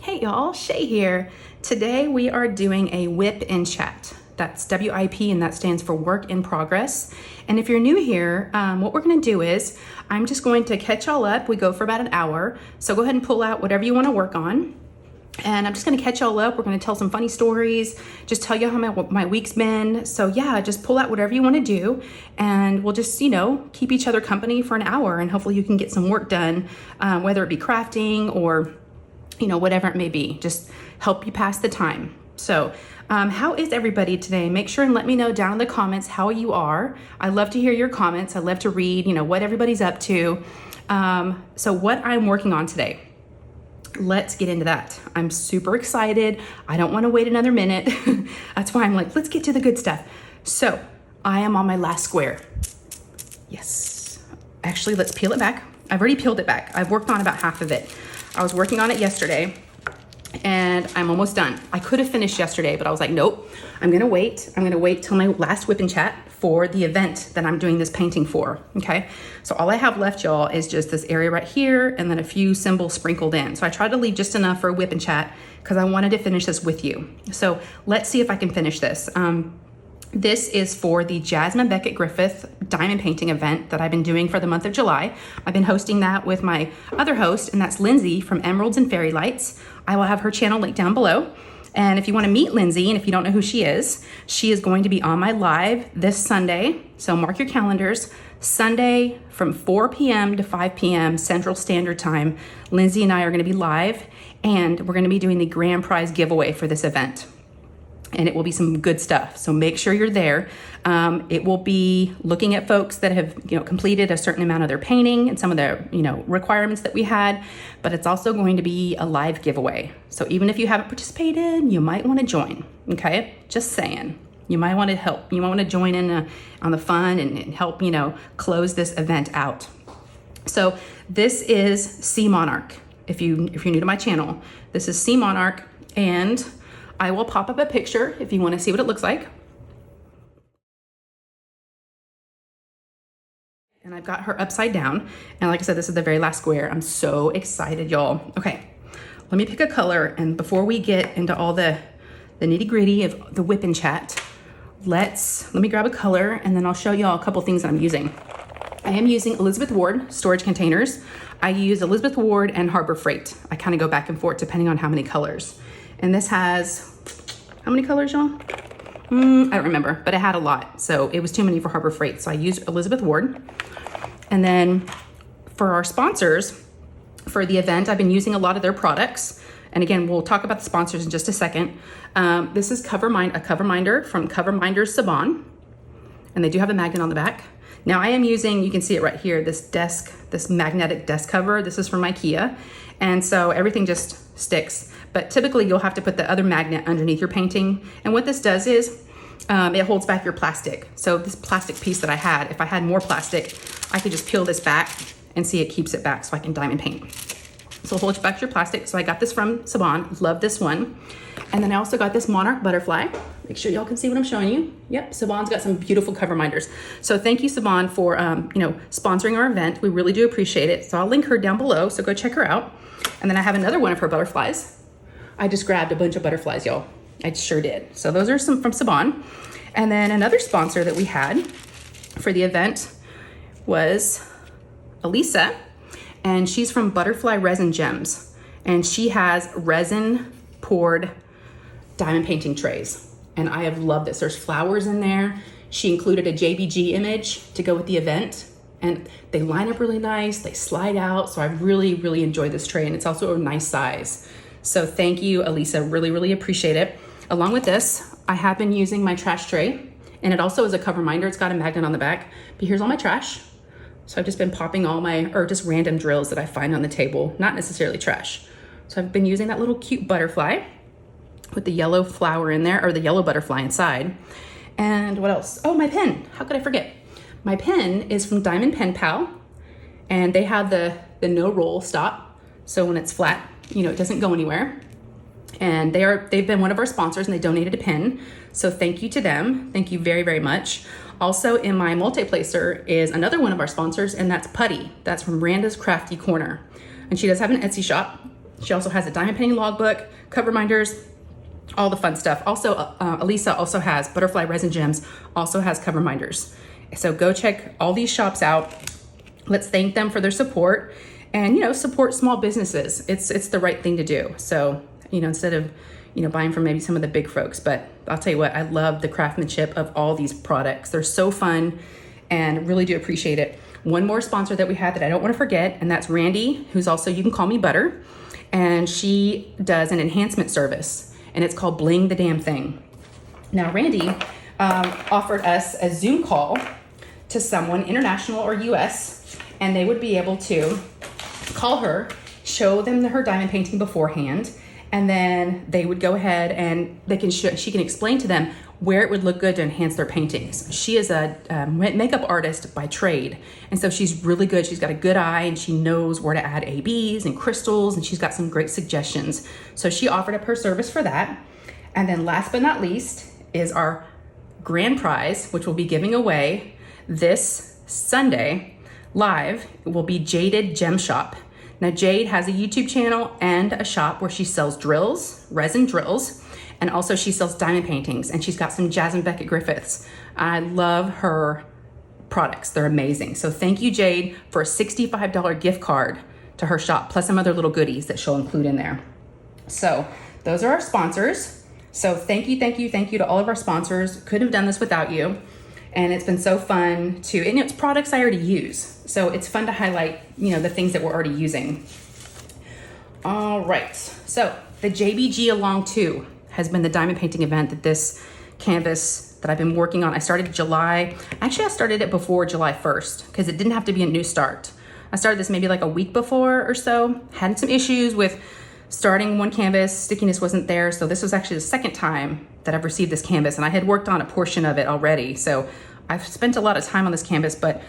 Hey y'all, Shay here. Today we are doing a WIP in chat. That's WIP and that stands for work in progress. And if you're new here, what we're gonna do is, I'm just going to catch y'all up. We go for about an hour. So go ahead and pull out whatever you wanna work on. And I'm just gonna catch y'all up. We're gonna tell some funny stories, just tell you how my week's been. So yeah, just pull out whatever you wanna do and we'll just, keep each other company for an hour and hopefully you can get some work done, whether it be crafting or whatever it may be, just help you pass the time. So how is everybody today? Make sure and let me know down in the comments how you are. I love to hear your comments. I love to read, what everybody's up to. So what I'm working on today, let's get into that. I'm super excited. I don't want to wait another minute. That's why I'm like, let's get to the good stuff. So I am on my last square. Yes. Actually, let's peel it back. I've already peeled it back. I've worked on about half of it. I was working on it yesterday and I'm almost done. I could have finished yesterday, but I was like, nope, I'm gonna wait. I'm gonna wait till my last whip and chat for the event that I'm doing this painting for, okay? So all I have left, y'all, is just this area right here and then a few symbols sprinkled in. So I tried to leave just enough for a whip and chat because I wanted to finish this with you. So let's see if I can finish this. This is for the Jasmine Beckett Griffith diamond painting event that I've been doing for the month of July. I've been hosting that with my other host, and that's Lindsay from Emeralds and Fairy Lights. I will have her channel linked down below. And if you want to meet Lindsay, and if you don't know who she is going to be on my live this Sunday. So mark your calendars. Sunday from 4 p.m. to 5 p.m. Central Standard Time. Lindsay and I are going to be live, and we're going to be doing the grand prize giveaway for this event. And it will be some good stuff. So make sure you're there. It will be looking at folks that have, completed a certain amount of their painting and some of the, requirements that we had, but it's also going to be a live giveaway. So even if you haven't participated, you might want to join, okay? Just saying. You might want to help. You might want to join in on the fun and help, close this event out. So this is Sea Monarch. If you're new to my channel, this is Sea Monarch, and I will pop up a picture if you want to see what it looks like. And I've got her upside down. And like I said, this is the very last square. I'm so excited, y'all. Okay, let me pick a color. And before we get into all the nitty gritty of the whip and chat, let me grab a color and then I'll show y'all a couple things that I'm using. I am using Elizabeth Ward storage containers. I use Elizabeth Ward and Harbor Freight. I kind of go back and forth depending on how many colors. And this has, how many colors, y'all? I don't remember, but it had a lot. So it was too many for Harbor Freight. So I used Elizabeth Ward. And then for our sponsors for the event, I've been using a lot of their products. And again, we'll talk about the sponsors in just a second. This is a Coverminder from Coverminders Siobhan. And they do have a magnet on the back. Now I am using, you can see it right here, this magnetic desk cover. This is from IKEA. And so everything just sticks. But typically you'll have to put the other magnet underneath your painting. And what this does is it holds back your plastic. So this plastic piece that I had, if I had more plastic, I could just peel this back and see it keeps it back so I can diamond paint. So it holds back your plastic. So I got this from Siobhan, love this one. And then I also got this Monarch butterfly. Make sure y'all can see what I'm showing you. Yep, Siobhan's got some beautiful cover minders. So thank you, Siobhan, for sponsoring our event. We really do appreciate it. So I'll link her down below, so go check her out. And then I have another one of her butterflies. I just grabbed a bunch of butterflies, y'all. I sure did. So those are some from Siobhan. And then another sponsor that we had for the event was Elisa, and she's from Butterfly Resin Gems. And she has resin poured diamond painting trays. And I have loved this. There's flowers in there. She included a JBG image to go with the event. And they line up really nice. They slide out. So I really, really enjoyed this tray. And it's also a nice size. So thank you, Elisa. Really, really appreciate it. Along with this, I have been using my trash tray. And it also is a cover minder. It's got a magnet on the back. But here's all my trash. So I've just been popping just random drills that I find on the table. Not necessarily trash. So I've been using that little cute butterfly with the yellow flower in there, or the yellow butterfly inside. And what else? Oh, my pen. How could I forget? My pen is from Diamond Pen Pal, and they have the no roll stop. So when it's flat, it doesn't go anywhere. And they've been one of our sponsors, and they donated a pen. So thank you to them. Thank you very, very much. Also in my multi-placer is another one of our sponsors, and that's Putty. That's from Randa's Crafty Corner. And she does have an Etsy shop. She also has a diamond painting logbook, Coverminders, all the fun stuff. Also, Elisa also has Butterfly Resin Gems, also has Coverminders. So go check all these shops out. Let's thank them for their support and, you know, support small businesses. It's the right thing to do. So, you know, instead of, you know, buying from maybe some of the big folks, but I'll tell you what, I love the craftsmanship of all these products. They're so fun and really do appreciate it. One more sponsor that we had that I don't want to forget, and that's Randee, who's also, you can call me Butter, and she does an enhancement service, and it's called Bling the Damn Thing. Now, Randee offered us a Zoom call to someone international or US, and they would be able to call her, show them her diamond painting beforehand, and then they would go ahead and she can explain to them where it would look good to enhance their paintings. She is a makeup artist by trade, and so she's really good. She's got a good eye, and she knows where to add ABs and crystals, and she's got some great suggestions. So she offered up her service for that. And then last but not least is our grand prize, which we'll be giving away this Sunday live. It will be Jaded Gem Shop. Now, Jade has a YouTube channel and a shop where she sells drills, resin drills, and also she sells diamond paintings, and she's got some Jasmine Beckett Griffiths. I love her products. They're amazing. So thank you, Jade, for a $65 gift card to her shop, plus some other little goodies that she'll include in there. So those are our sponsors. So thank you to all of our sponsors. Couldn't have done this without you. And it's been so fun and it's products I already use. So it's fun to highlight, you know, the things that we're already using. All right, so the JBG Along 2 has been the diamond painting event that this canvas that I've been working on. I started July. Actually, I started it before July 1st because it didn't have to be a new start. I started this maybe like a week before or so. Had some issues with starting one canvas, stickiness wasn't there. So this was actually the second time that I've received this canvas, and I had worked on a portion of it already. So I've spent a lot of time on this canvas, but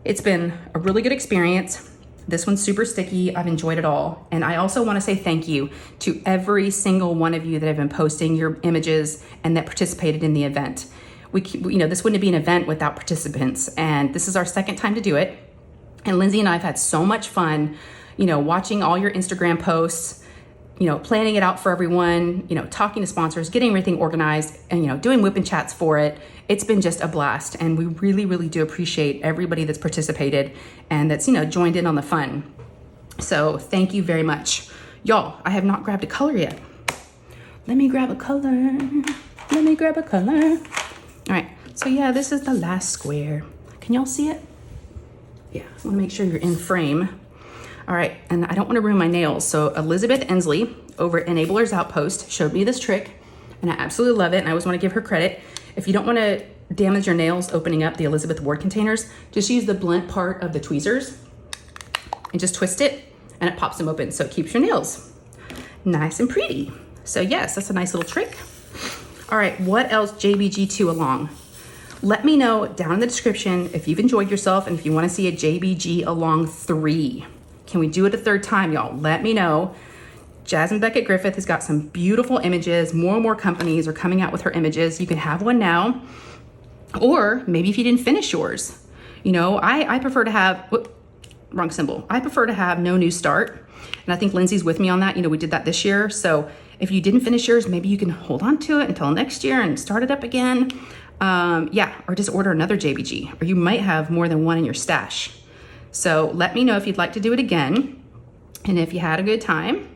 it's been a really good experience. This one's super sticky. I've enjoyed it all. And I also want to say thank you to every single one of you that have been posting your images and that participated in the event. You know, this wouldn't be an event without participants, and this is our second time to do it. And Lindsay and I have had so much fun, you know, watching all your Instagram posts, you know, planning it out for everyone, you know, talking to sponsors, getting everything organized, and, you know, doing whip and chats for it. It's been just a blast. And we really, really do appreciate everybody that's participated and that's, you know, joined in on the fun. So thank you very much. Y'all, I have not grabbed a color yet. Let me grab a color. All right. So yeah, this is the last square. Can y'all see it? Yeah, I want to make sure you're in frame. All right, and I don't want to ruin my nails. So Elizabeth Ensley over at Enablers Outpost showed me this trick, and I absolutely love it, and I always want to give her credit. If you don't want to damage your nails opening up the Elizabeth Ward containers, just use the blunt part of the tweezers and just twist it, and it pops them open, so it keeps your nails nice and pretty. So yes, that's a nice little trick. All right, what else JBG2 along? Let me know down in the description if you've enjoyed yourself and if you want to see a JBG along 3. Can we do it a third time, y'all? Let me know. Jasmine Beckett Griffith has got some beautiful images. More and more companies are coming out with her images. You can have one now, or maybe if you didn't finish yours. You know, I prefer to have, wrong symbol. I prefer to have no new start. And I think Lindsay's with me on that. You know, we did that this year. So if you didn't finish yours, maybe you can hold on to it until next year and start it up again. Yeah, or just order another JBG, or you might have more than one in your stash. So let me know if you'd like to do it again and if you had a good time.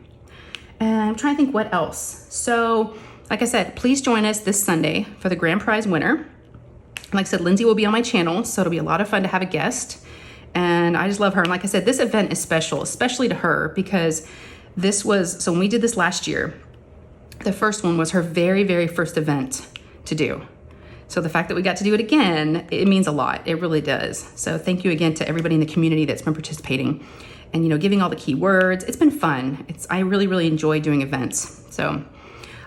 And I'm trying to think what else. So like I said, please join us this Sunday for the grand prize winner. Like I said, Lindsay will be on my channel, so it'll be a lot of fun to have a guest. And I just love her. And like I said, this event is special, especially to her, because this was, so when we did this last year, the first one was her very, very first event to do. So the fact that we got to do it again, it means a lot. It really does. So thank you again to everybody in the community that's been participating and, you know, giving all the keywords. It's been fun. I really, really enjoy doing events. So,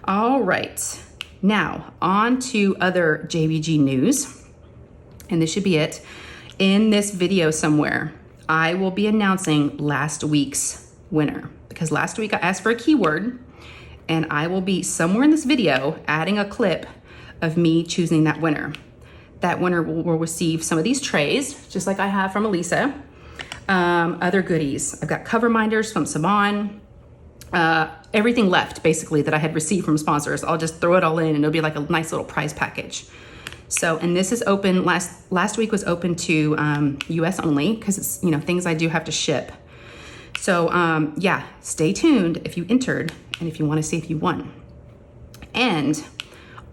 all right. Now on to other JBG news. And this should be it. In this video somewhere, I will be announcing last week's winner, because last week I asked for a keyword, and I will be somewhere in this video adding a clip of me choosing that winner. That winner will receive some of these trays, just like I have from Elisa. Other goodies. I've got Coverminders from Siobhan, everything left basically that I had received from sponsors. I'll just throw it all in and it'll be like a nice little prize package. So, and this is open, last week was open to US only because it's, you know, things I do have to ship. So yeah, stay tuned if you entered and if you want to see if you won. And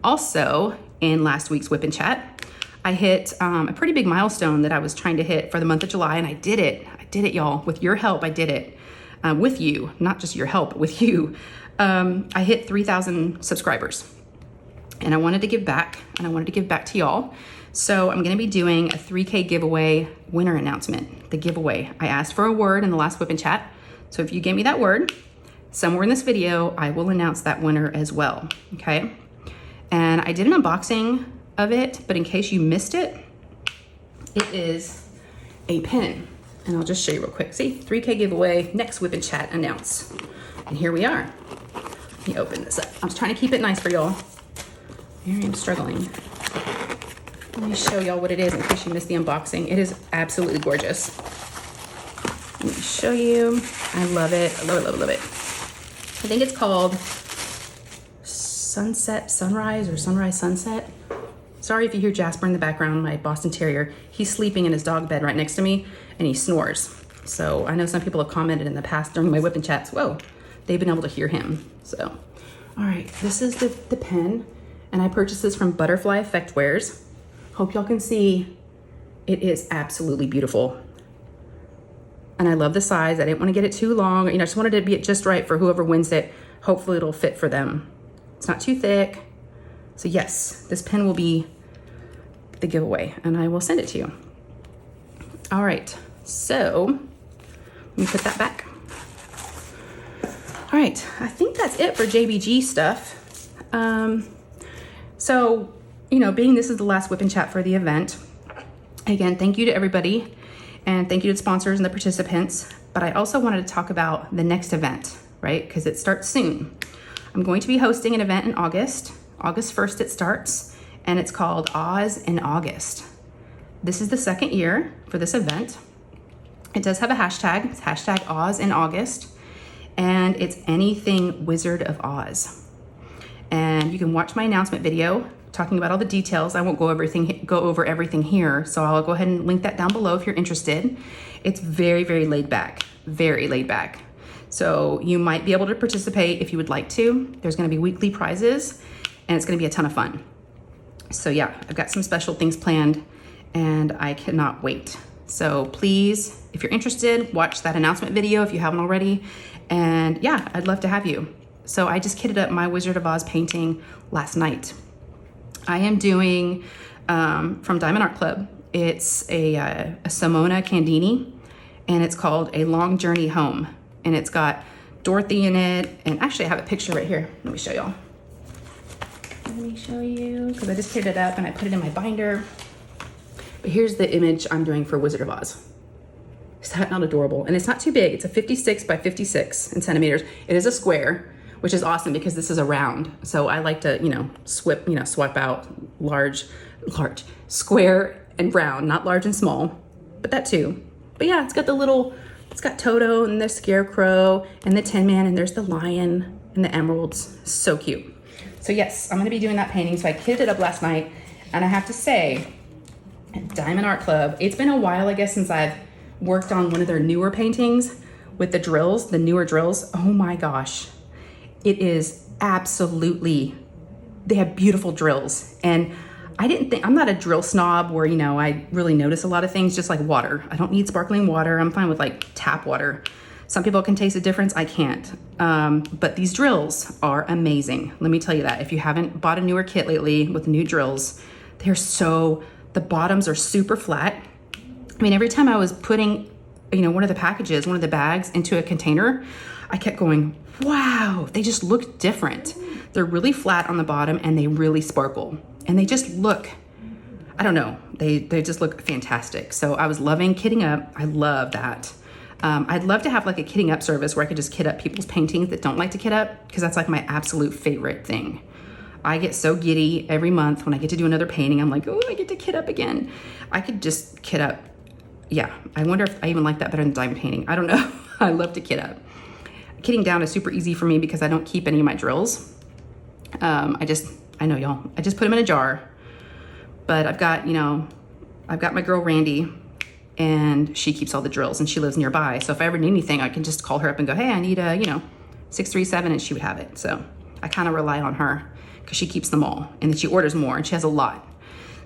also in last week's Whip and Chat, I hit a pretty big milestone that I was trying to hit for the month of July, and I did it. I did it, y'all. With your help, I did it. With you, not just your help, with you. I hit 3,000 subscribers. And I wanted to give back, and I wanted to give back to y'all. So I'm gonna be doing a 3K giveaway winner announcement, the giveaway. I asked for a word in the last Whip and Chat. So if you gave me that word, somewhere in this video, I will announce that winner as well, okay? And I did an unboxing of it, but in case you missed it, it is a pen. And I'll just show you real quick. See, 3K giveaway, next Whip and Chat announce. And here we are. Let me open this up. I was trying to keep it nice for y'all. Here I am struggling. Let me show y'all what it is in case you missed the unboxing. It is absolutely gorgeous. Let me show you. I love it. I love it, love it, love it. I think it's called Sunset Sunrise or Sunrise Sunset. Sorry if you hear Jasper in the background, my Boston Terrier. He's sleeping in his dog bed right next to me and he snores. So I know some people have commented in the past during my Whip and Chats, whoa, they've been able to hear him. So, all right, this is the pen, and I purchased this from Butterfly Effect Wares. Hope y'all can see it is absolutely beautiful. And I love the size. I didn't want to get it too long. You know, I just wanted it to be just right for whoever wins it. Hopefully it'll fit for them. It's not too thick. So yes, this pen will be the giveaway and I will send it to you. All right, so let me put that back. All right, I think that's it for JBG stuff. So, you know, being this is the last Whip and Chat for the event, again, thank you to everybody and thank you to the sponsors and the participants. But I also wanted to talk about the next event, right? Because it starts soon. I'm going to be hosting an event in August. August 1st it starts, and it's called Oz in August. This is the second year for this event. It does have a hashtag. It's hashtag Oz in August, and it's anything Wizard of Oz. And you can watch my announcement video talking about all the details. I won't go over everything here, so I'll go ahead and link that down below if you're interested. It's very, very laid back, very laid back. So you might be able to participate if you would like to. There's gonna be weekly prizes and it's gonna be a ton of fun. So yeah, I've got some special things planned and I cannot wait. So please, if you're interested, watch that announcement video if you haven't already. And yeah, I'd love to have you. So I just kitted up my Wizard of Oz painting last night. I am doing, from Diamond Art Club, it's a Simona Candini, and it's called A Long Journey Home. And it's got Dorothy in it, and actually I have a picture right here. Let me show y'all. Let me show you, because I just kitted it up and I put it in my binder. But here's the image I'm doing for Wizard of Oz. Is that not adorable? And it's not too big. It's a 56 by 56 in centimeters. It is a square, which is awesome because this is a round. So I like to, swap out large, square and round, not large and small, but that too. But yeah, it's got Toto and the Scarecrow and the Tin Man, and there's the lion and the emeralds. So cute. So yes, I'm gonna be doing that painting. So I kitted it up last night, and I have to say, Diamond Art Club, it's been a while, I guess, since I've worked on one of their newer paintings with the drills, the newer drills. Oh my gosh. It is absolutely, they have beautiful drills. And I'm not a drill snob where, I really notice a lot of things, just like water. I don't need sparkling water. I'm fine with like tap water. Some people can taste the difference. I can't. But these drills are amazing. Let me tell you that. If you haven't bought a newer kit lately with new drills, the bottoms are super flat. I mean, every time I was putting, one of the bags into a container, I kept going, wow, they just look different. They're really flat on the bottom and they really sparkle. And they just look, I don't know, they just look fantastic. So I was loving kitting up. I love that. I'd love to have like a kitting up service where I could just kit up people's paintings that don't like to kit up, because that's like my absolute favorite thing. I get so giddy every month when I get to do another painting. I'm like, oh, I get to kit up again. I could just kit up. Yeah, I wonder if I even like that better than diamond painting. I don't know. I love to kit up. kitting down is super easy for me because I don't keep any of my drills. I know y'all, I just put them in a jar, but I've got my girl Randee, and she keeps all the drills and she lives nearby. So if I ever need anything, I can just call her up and go, hey, I need a, 637, and she would have it. So I kind of rely on her because she keeps them all, and then she orders more, and she has a lot.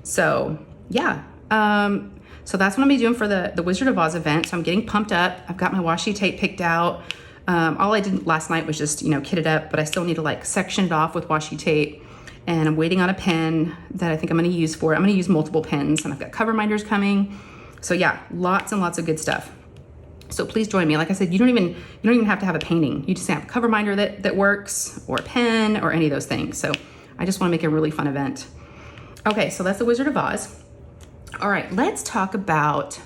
So yeah, so that's what I'm gonna be doing for the Wizard of Oz event. So I'm getting pumped up. I've got my washi tape picked out. All I did last night was just, kit it up, but I still need to like section it off with washi tape. And I'm waiting on a pen that I think I'm gonna use for it. I'm gonna use multiple pens, and I've got Coverminders coming. So yeah, lots and lots of good stuff. So please join me. Like I said, you don't even have to have a painting. You just have a Coverminder that works, or a pen, or any of those things. So I just wanna make it a really fun event. Okay, so that's the Wizard of Oz. All right, let's talk about,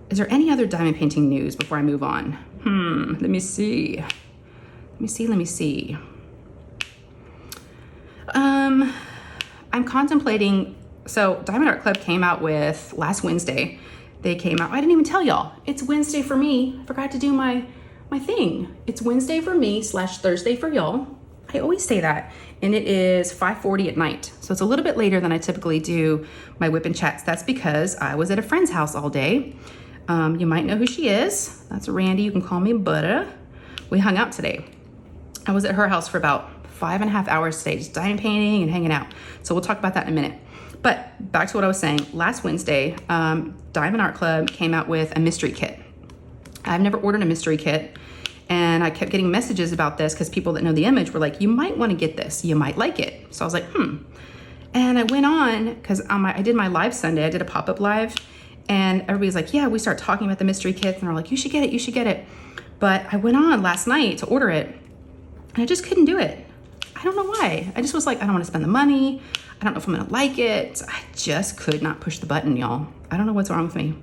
is there any other diamond painting news before I move on? Let me see. I'm contemplating, so Diamond Art Club came out with, last Wednesday, they came out, I didn't even tell y'all, it's Wednesday for me. I forgot to do my thing. It's Wednesday for me / Thursday for y'all. I always say that. And it is 5:40 at night. So it's a little bit later than I typically do my whip and chats. That's because I was at a friend's house all day. You might know who she is. That's Randee. You can call me Butter. We hung out today. I was at her house for about 5.5 hours today, just diamond painting and hanging out. So we'll talk about that in a minute. But back to what I was saying. Last Wednesday, Diamond Art Club came out with a mystery kit. I've never ordered a mystery kit, and I kept getting messages about this because people that know the image were like, you might want to get this. You might like it. So I was like, And I went on, because I did my live Sunday. I did a pop-up live, and everybody's like, yeah, we start talking about the mystery kits, and they're like, you should get it, you should get it. But I went on last night to order it, and I just couldn't do it. I don't know why. I just was like, I don't want to spend the money. I don't know if I'm gonna like it. I just could not push the button, y'all. I don't know what's wrong with me.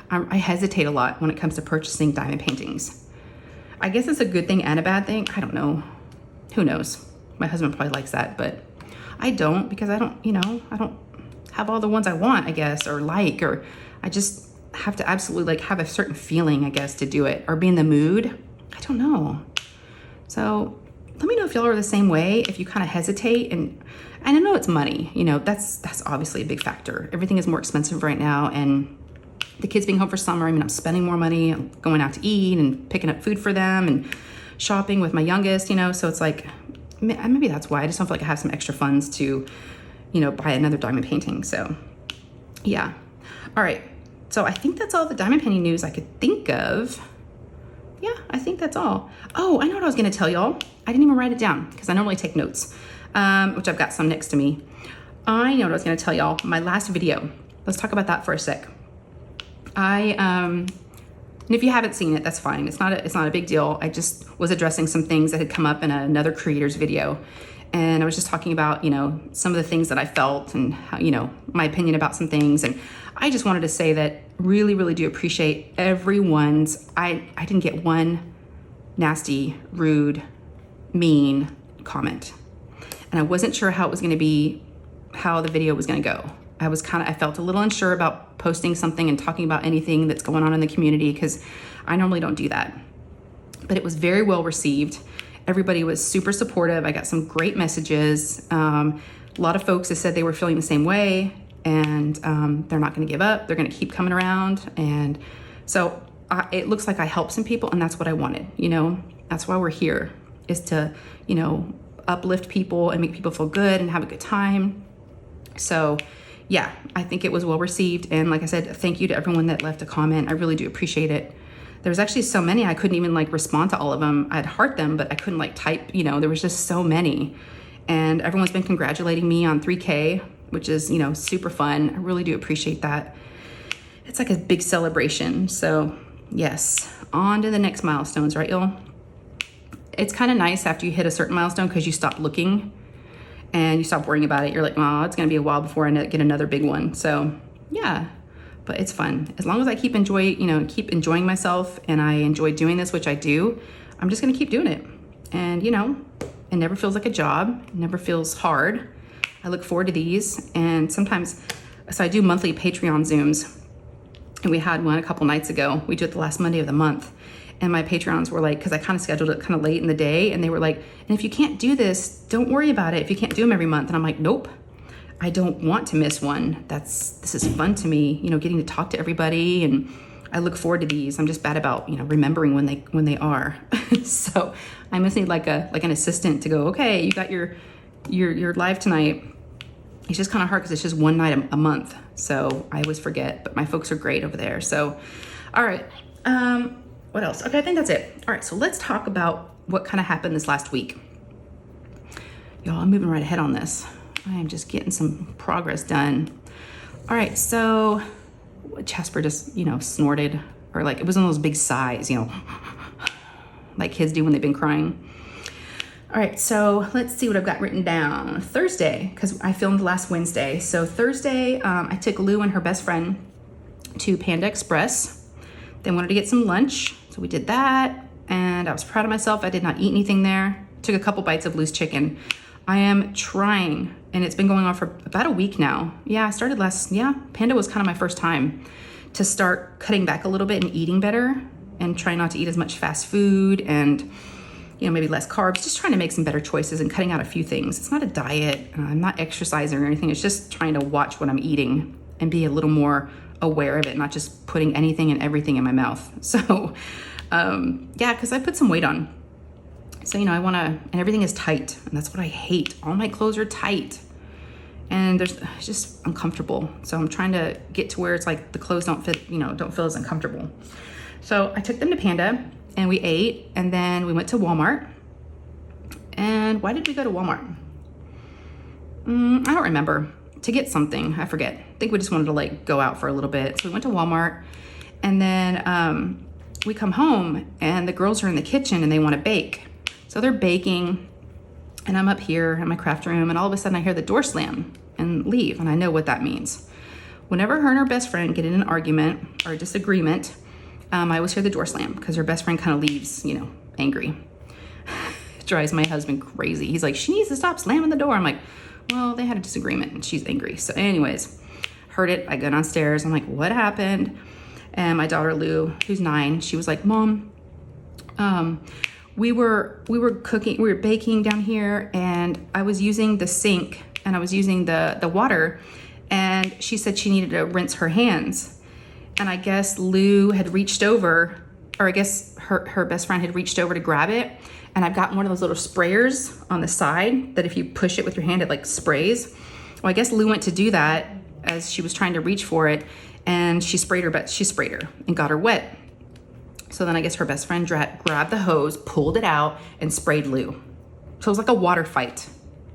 I hesitate a lot when it comes to purchasing diamond paintings. I guess it's a good thing and a bad thing. I don't know. Who knows? My husband probably likes that, but I don't, because I don't have all the ones I want, I guess, or I just have to absolutely have a certain feeling, I guess, to do it, or be in the mood. I don't know. So let me know if y'all are the same way, if you kind of hesitate. And I know it's money, that's obviously a big factor. Everything is more expensive right now, and the kids being home for summer, I'm spending more money, I'm going out to eat and picking up food for them and shopping with my youngest, so it's like, maybe that's why I just don't feel like I have some extra funds to, buy another diamond painting. So yeah. All right. So I think that's all the diamond painting news I could think of. Yeah, I think that's all. Oh, I know what I was going to tell y'all. I didn't even write it down because I normally take notes, which I've got some next to me. I know what I was going to tell y'all. My last video. Let's talk about that for a sec. And if you haven't seen it, that's fine. It's not a big deal. I just was addressing some things that had come up in another creator's video. And I was just talking about, some of the things that I felt and how, my opinion about some things. And I just wanted to say that really, really do appreciate everyone's, I didn't get one nasty, rude, mean comment. And I wasn't sure how the video was going to go. I felt a little unsure about posting something and talking about anything that's going on in the community, because I normally don't do that. But it was very well received. Everybody was super supportive. I got some great messages. A lot of folks have said they were feeling the same way, and they're not going to give up. They're going to keep coming around. And so it looks like I helped some people, and that's what I wanted. That's why we're here, is to, uplift people and make people feel good and have a good time. So yeah, I think it was well received. And like I said, thank you to everyone that left a comment. I really do appreciate it. There was actually so many, I couldn't even respond to all of them. I'd heart them, but I couldn't type, there was just so many. And everyone's been congratulating me on 3K, which is, super fun. I really do appreciate that. It's like a big celebration. So yes, on to the next milestones, right, y'all? It's kind of nice after you hit a certain milestone, because you stop looking and you stop worrying about it. You're like, oh, it's gonna be a while before I get another big one. So yeah, but it's fun. As long as I keep enjoying myself, and I enjoy doing this, which I do, I'm just gonna keep doing it. And it never feels like a job. It never feels hard. I look forward to these. And sometimes, so I do monthly Patreon Zooms, and we had one a couple nights ago. We do it the last Monday of the month. And my Patreons were like, because I kind of scheduled it kind of late in the day, and they were like, and if you can't do this, don't worry about it if you can't do them every month. And I'm like, nope, I don't want to miss one. This is fun to me, you know, getting to talk to everybody, and I look forward to these. I'm just bad about, you know, remembering when they are. So I must need like an assistant to go, okay, you got your live tonight. It's just kind of hard because it's just one night a month. So I always forget, but my folks are great over there. So, all right. What else? Okay, I think that's it. All right, so let's talk about what kind of happened this last week. Y'all, I'm moving right ahead on this. I am just getting some progress done. All right, so Jasper just, you know, snorted, or like it was one of those big sighs, you know, like kids do when they've been crying. All right, so let's see what I've got written down. Thursday, because I filmed last Wednesday. So Thursday, I took Lou and her best friend to Panda Express. They wanted to get some lunch, so we did that, and I was proud of myself. I did not eat anything there. Took a couple bites of Lou's chicken. I am trying, and it's been going on for about a week now. Yeah, I started Panda was kind of my first time to start cutting back a little bit and eating better and trying not to eat as much fast food and, you know, maybe less carbs, just trying to make some better choices and cutting out a few things. It's not a diet. I'm not exercising or anything. It's just trying to watch what I'm eating and be a little more aware of it, not just putting anything and everything in my mouth. So, yeah, because I put some weight on. So, you know, and everything is tight, and that's what I hate. All my clothes are tight, and it's just uncomfortable. So I'm trying to get to where it's like the clothes don't fit, you know, don't feel as uncomfortable. So I took them to Panda, and we ate, and then we went to Walmart. And why did we go to Walmart? I don't remember. To get something, I forget. I think we just wanted to like go out for a little bit. So we went to Walmart, and then we come home, and the girls are in the kitchen, and they want to bake. So they're baking, and I'm up here in my craft room, and all of a sudden I hear the door slam and leave, and I know what that means. Whenever her and her best friend get in an argument or a disagreement, I always hear the door slam because her best friend kind of leaves, you know, angry. It drives my husband crazy. He's like, she needs to stop slamming the door. I'm like, well, they had a disagreement, and she's angry. So anyways, heard it. I go downstairs. I'm like, what happened? And my daughter Lou, who's 9, she was like, Mom, we were baking down here, and I was using the sink, and I was using the water, and she said she needed to rinse her hands. And I guess Lou had reached over, or I guess her best friend had reached over to grab it. And I've got one of those little sprayers on the side that if you push it with your hand, it like sprays. Well, I guess Lou went to do that as she was trying to reach for it, and she sprayed her and got her wet. So then I guess her best friend grabbed the hose, pulled it out, and sprayed Lou. So it was like a water fight.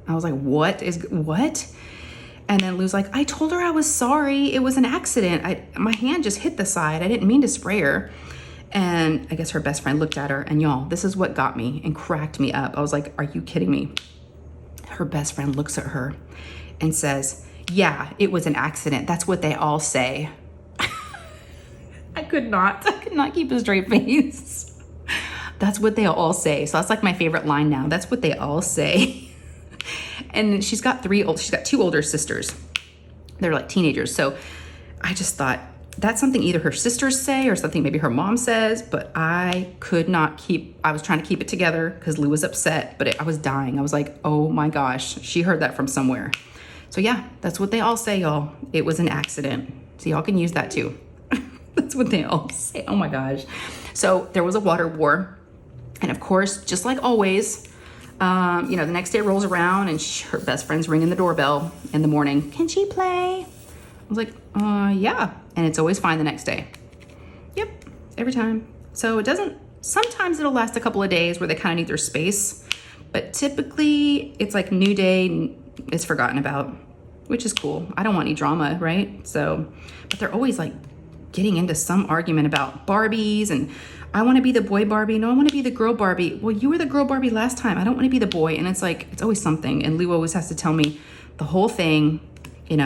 I was like, what? And then Lou's like, I told her I was sorry. It was an accident. My hand just hit the side. I didn't mean to spray her. And I guess her best friend looked at her, and y'all, this is what got me and cracked me up. I was like, are you kidding me? Her best friend looks at her and says, yeah, it was an accident. That's what they all say. I could not keep a straight face. That's what they all say. So that's like my favorite line now. That's what they all say. And she's got 2 older sisters. They're like teenagers. So I just thought that's something either her sisters say or something maybe her mom says, but I was trying to keep it together because Lou was upset, but I was dying. I was like, oh my gosh, she heard that from somewhere. So yeah, that's what they all say, y'all. It was an accident. So y'all can use that too. That's what they all say. Oh my gosh. So there was a water war. And of course, just like always, the next day rolls around, and her best friend's ringing the doorbell in the morning. Can she play? I was like, yeah. And it's always fine the next day. Yep, every time. So sometimes it'll last a couple of days where they kind of need their space. But typically it's like new day, it's forgotten about, which is cool. I don't want any drama, right? So, but they're always like getting into some argument about Barbies, and I want to be the boy Barbie. No, I want to be the girl Barbie. Well, you were the girl Barbie last time. I don't want to be the boy. And it's like, it's always something. And Lou always has to tell me the whole thing, and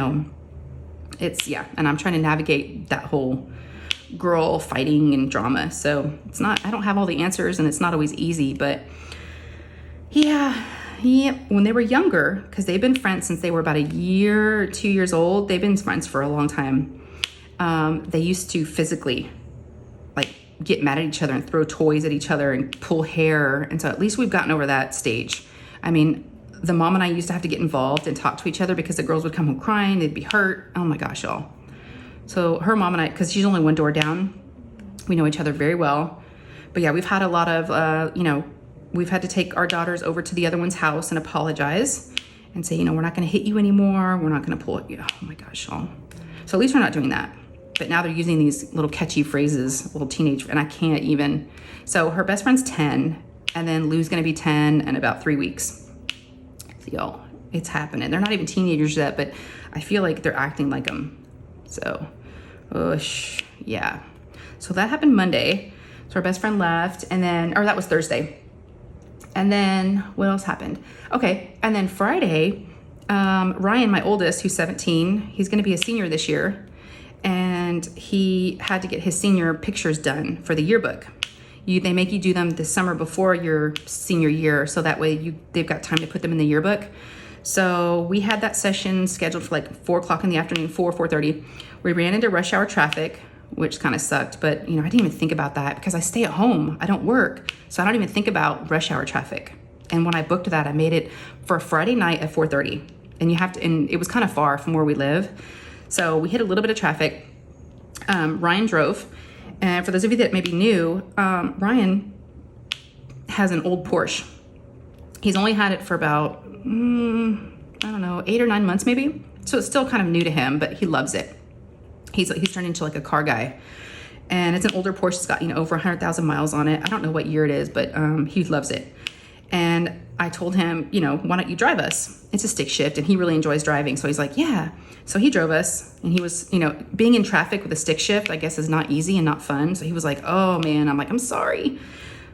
I'm trying to navigate that whole girl fighting and drama. So I don't have all the answers, and it's not always easy, but yeah, when they were younger, because they've been friends since they were about 1 year or 2 years old. They've been friends for a long time. They used to physically like get mad at each other and throw toys at each other and pull hair. And so at least we've gotten over that stage. I mean, the mom and I used to have to get involved and talk to each other because the girls would come home crying, they'd be hurt. Oh my gosh, y'all. So her mom and I, because she's only one door down, we know each other very well. But yeah, we've had a lot of, we've had to take our daughters over to the other one's house and apologize and say, we're not going to hit you anymore. We're not going to pull it. Oh my gosh, y'all. So at least we're not doing that. But now they're using these little catchy phrases, little teenage, and I can't even. So her best friend's 10, and then Lou's going to be 10 in about 3 weeks. So y'all, it's happening. They're not even teenagers yet, but I feel like they're acting like them. So, yeah. So that happened Monday. So our best friend left, and then, or that was Thursday. And then what else happened? Okay, and then Friday, Ryan, my oldest, who's 17, he's going to be a senior this year, and he had to get his senior pictures done for the yearbook. They make you do them this summer before your senior year, so that way they've got time to put them in the yearbook. So we had that session scheduled for like 4 o'clock in the afternoon, 4:30. We ran into rush hour traffic, which kind of sucked, but I didn't even think about that because I stay at home. I don't work, so I don't even think about rush hour traffic. And when I booked that, I made it for a Friday night at 4:30, and it was kind of far from where we live, so we hit a little bit of traffic. Ryan drove, and for those of you that maybe knew, Ryan has an old Porsche. He's only had it for about 8 or 9 months maybe, so it's still kind of new to him, but he loves it. He's turned into like a car guy, and it's an older Porsche. It's got over 100,000 miles on it. I don't know what year it is, but he loves it. And I told him, why don't you drive us? It's a stick shift, and he really enjoys driving. So he's like, yeah. So he drove us, and he was, being in traffic with a stick shift, I guess, is not easy and not fun. So he was like, oh man. I'm like, I'm sorry.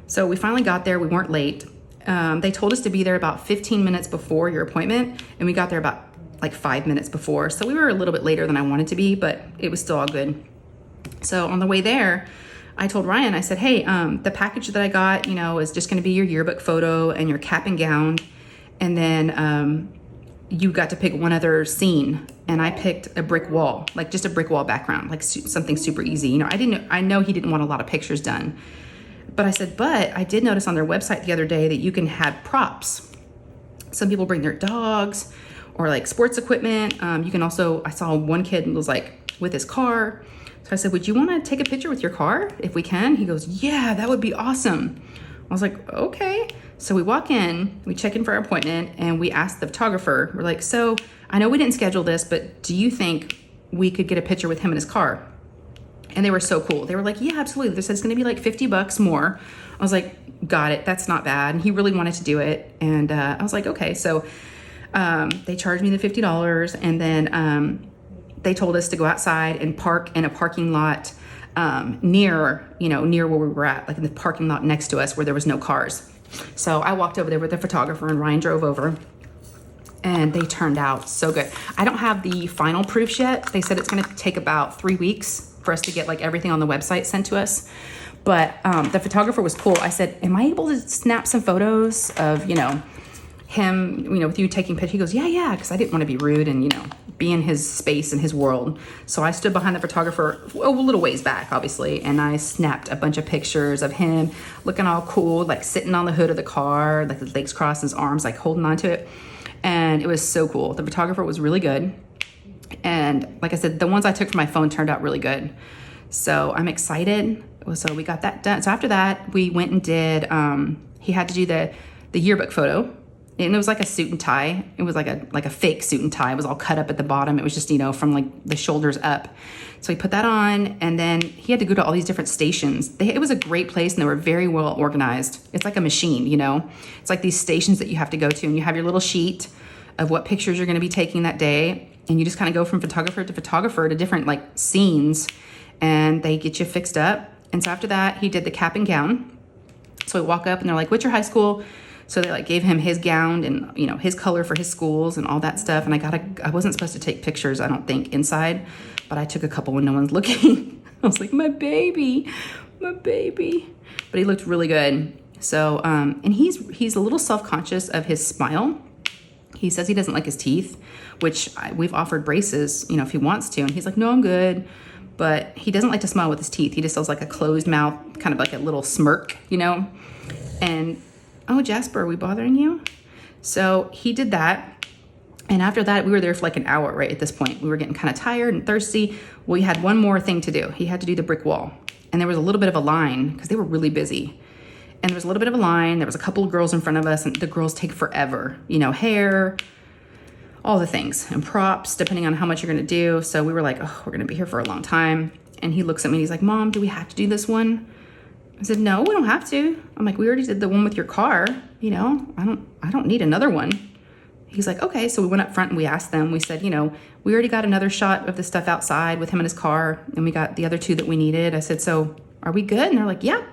So we finally got there. We weren't late. They told us to be there about 15 minutes before your appointment, and we got there about like 5 minutes before. So we were a little bit later than I wanted to be, but it was still all good. So on the way there, I told Ryan, I said, hey, the package that I got, is just going to be your yearbook photo and your cap and gown. And then you got to pick one other scene. And I picked a brick wall, like just a brick wall background, like something super easy. I know he didn't want a lot of pictures done, but I said, but I did notice on their website the other day that you can have props. Some people bring their dogs or like sports equipment. You can also, I saw one kid was like with his car. So I said, would you want to take a picture with your car if we can? He goes, yeah, that would be awesome. I was like, okay. So we walk in, we check in for our appointment, and we ask the photographer, we're like, so I know we didn't schedule this, but do you think we could get a picture with him in his car? And they were so cool. They were like, yeah, absolutely. They said it's going to be like $50 more. I was like, got it. That's not bad. And he really wanted to do it. And I was like, okay. So they charged me the $50, and then they told us to go outside and park in a parking lot near where we were at, like in the parking lot next to us where there was no cars. So I walked over there with the photographer, and Ryan drove over, and they turned out so good. I don't have the final proofs yet. They said it's going to take about 3 weeks for us to get like everything on the website sent to us. But the photographer was cool. I said, am I able to snap some photos of, him, with you taking pictures? He goes, yeah, because I didn't want to be rude and, be in his space and his world. So I stood behind the photographer a little ways back, obviously, and I snapped a bunch of pictures of him looking all cool, like sitting on the hood of the car, like his legs crossed, his arms like holding onto it. And it was so cool. The photographer was really good. And like I said, the ones I took from my phone turned out really good. So I'm excited. So we got that done. So after that, we went and did, he had to do the yearbook photo. And it was like a suit and tie. It was like a fake suit and tie. It was all cut up at the bottom. It was just, from like the shoulders up. So he put that on, and then he had to go to all these different stations. It was a great place, and they were very well organized. It's like a machine, It's like these stations that you have to go to, and you have your little sheet of what pictures you're going to be taking that day. And you just kind of go from photographer to different like scenes, and they get you fixed up. And so after that, he did the cap and gown. So we walk up, and they're like, what's your high school? So they like gave him his gown and, his color for his schools and all that stuff. And I wasn't supposed to take pictures, I don't think, inside, but I took a couple when no one's looking. I was like, my baby. But he looked really good. So, and he's a little self-conscious of his smile. He says he doesn't like his teeth, which we've offered braces, if he wants to. And he's like, no, I'm good. but he doesn't like to smile with his teeth. He just does like a closed mouth, kind of like a little smirk, you know? And, oh, Jasper, are we bothering you? So he did that. And after that, we were there for like an hour, right? At this point, we were getting kind of tired and thirsty. We had one more thing to do. He had to do the brick wall. And there was a little bit of a line because they were really busy. And there was a little bit of a line. There was a couple of girls in front of us, and the girls take forever, you know, hair, all the things, and props, depending on how much you're gonna do. So we were like, oh, we're gonna be here for a long time. And he looks at me and he's like, Mom, do we have to do this one? I said, no, we don't have to. I'm like, we already did the one with your car, you know, I don't need another one. He's like, okay. So we went up front and we asked them, we said, you know, we already got another shot of the stuff outside with him in his car, and we got the other two that we needed. I said, so are we good? And they're like, yeah.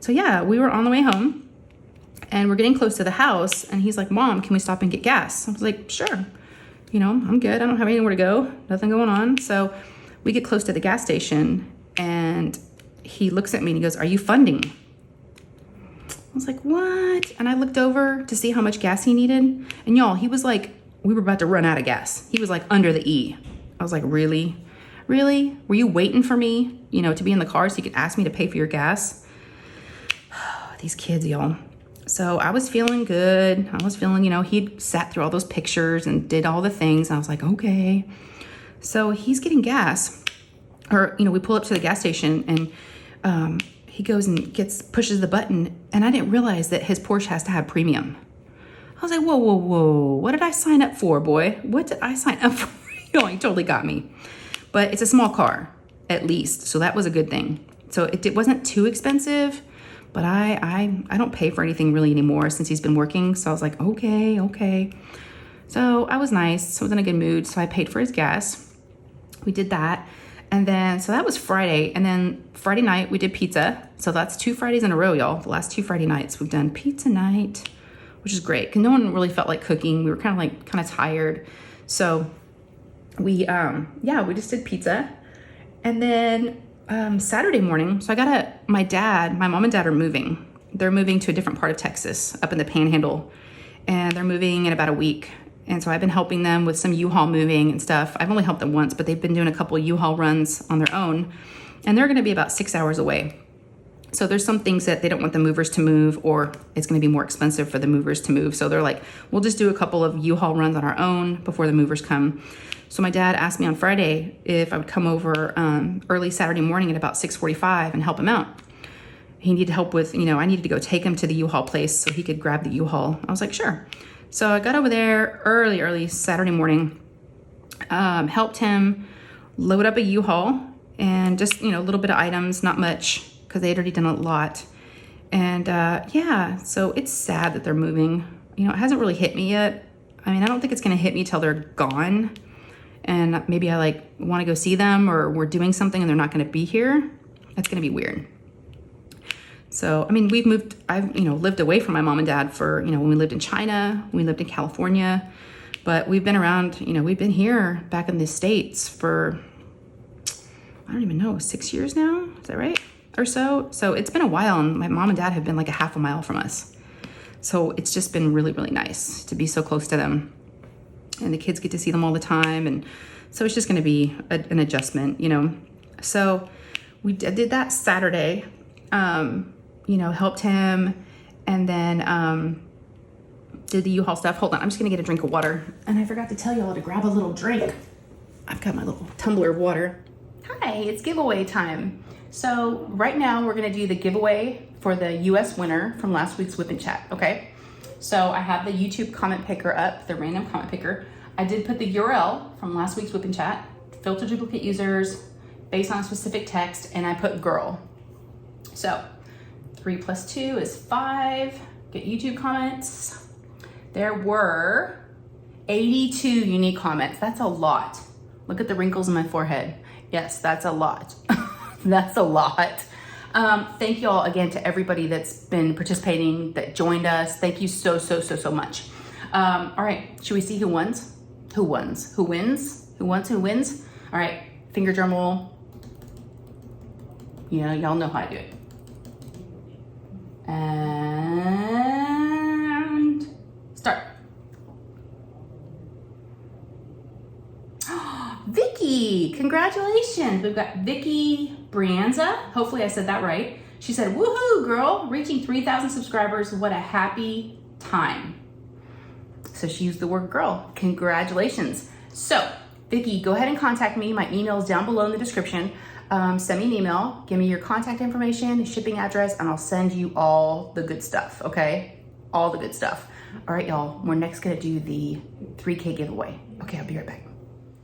So yeah, we were on the way home and we're getting close to the house, and he's like, Mom, can we stop and get gas? I was like, sure. You know, I'm good. I don't have anywhere to go. Nothing going on. So we get close to the gas station and he looks at me and he goes, are you funding? I was like, what? And I looked over to see how much gas he needed. And y'all, he was like, we were about to run out of gas. He was like under the E. I was like, really? Really? Were you waiting for me, you know, to be in the car so you could ask me to pay for your gas? These kids, y'all. So I was feeling good. I was feeling, you know, he'd sat through all those pictures and did all the things. And I was like, okay. So he's getting gas, or, you know, we pull up to the gas station and he goes and pushes the button. And I didn't realize that his Porsche has to have premium. I was like, whoa, whoa, whoa. What did I sign up for, boy? What did I sign up for? You know, he totally got me. But it's a small car, at least. So that was a good thing. So it wasn't too expensive. But I don't pay for anything really anymore since he's been working. So I was like, okay. So I was nice. I was in a good mood. So I paid for his gas. We did that. And then, so that was Friday. And then Friday night we did pizza. So that's 2 Fridays in a row, y'all. The last 2 Friday nights we've done pizza night, which is great. Cause no one really felt like cooking. We were kind of tired. So we just did pizza. And then Saturday morning, so my mom and dad are moving. They're moving to a different part of Texas, up in the Panhandle, and they're moving in about a week. And so I've been helping them with some U-Haul moving and stuff. I've only helped them once, but they've been doing a couple U-Haul runs on their own, and they're gonna be about 6 hours away. So there's some things that they don't want the movers to move, or it's gonna be more expensive for the movers to move. So they're like, we'll just do a couple of U-Haul runs on our own before the movers come. So my dad asked me on Friday if I would come over early Saturday morning at about 6:45 and help him out. He needed help with, you know, I needed to go take him to the U-Haul place so he could grab the U-Haul. I was like, sure. So I got over there early Saturday morning, helped him load up a U-Haul and just, you know, a little bit of items, not much, because they had already done a lot. And yeah, so it's sad that they're moving. You know, it hasn't really hit me yet. I mean, I don't think it's gonna hit me till they're gone. And maybe I like want to go see them, or we're doing something and they're not going to be here. That's going to be weird. So, I mean, I've, you know, lived away from my mom and dad for, you know, when we lived in China, when we lived in California, but we've been around, you know, we've been here back in the States for, I don't even know, 6 years now. Is that right? Or so. So it's been a while, and my mom and dad have been like a half a mile from us. So it's just been really, really nice to be so close to them. And the kids get to see them all the time. And so it's just going to be an adjustment, you know. So we did that Saturday, you know, helped him, and then did the U-Haul stuff. Hold on, I'm just going to get a drink of water. And I forgot to tell y'all to grab a little drink. I've got my little tumbler of water. Hi, it's giveaway time. So right now we're going to do the giveaway for the US winner from last week's Whip and Chat, okay? So I have the YouTube comment picker up, the random comment picker. I did put the URL from last week's Whip and Chat, filter duplicate users, based on a specific text, and I put girl. So 3 + 2 is 5. Get YouTube comments. There were 82 unique comments. That's a lot. Look at the wrinkles in my forehead. Yes, that's a lot. That's a lot. Thank you all again to everybody that's been participating, that joined us. Thank you so much. All right, should we see who wins? Who wins? Who wins? Who wins? Who wins? All right, finger drum roll. Yeah, y'all know how I do it. And start. Vicky, Vicky, congratulations. We've got Vicky Brianza. Hopefully I said that right. She said, woohoo, girl, reaching 3,000 subscribers. What a happy time. So she used the word girl. Congratulations. So Vicky, go ahead and contact me. My email is down below in the description. Send me an email, give me your contact information, shipping address, and I'll send you all the good stuff, okay? All the good stuff. All right, y'all, we're next gonna do the 3K giveaway. Okay, I'll be right back.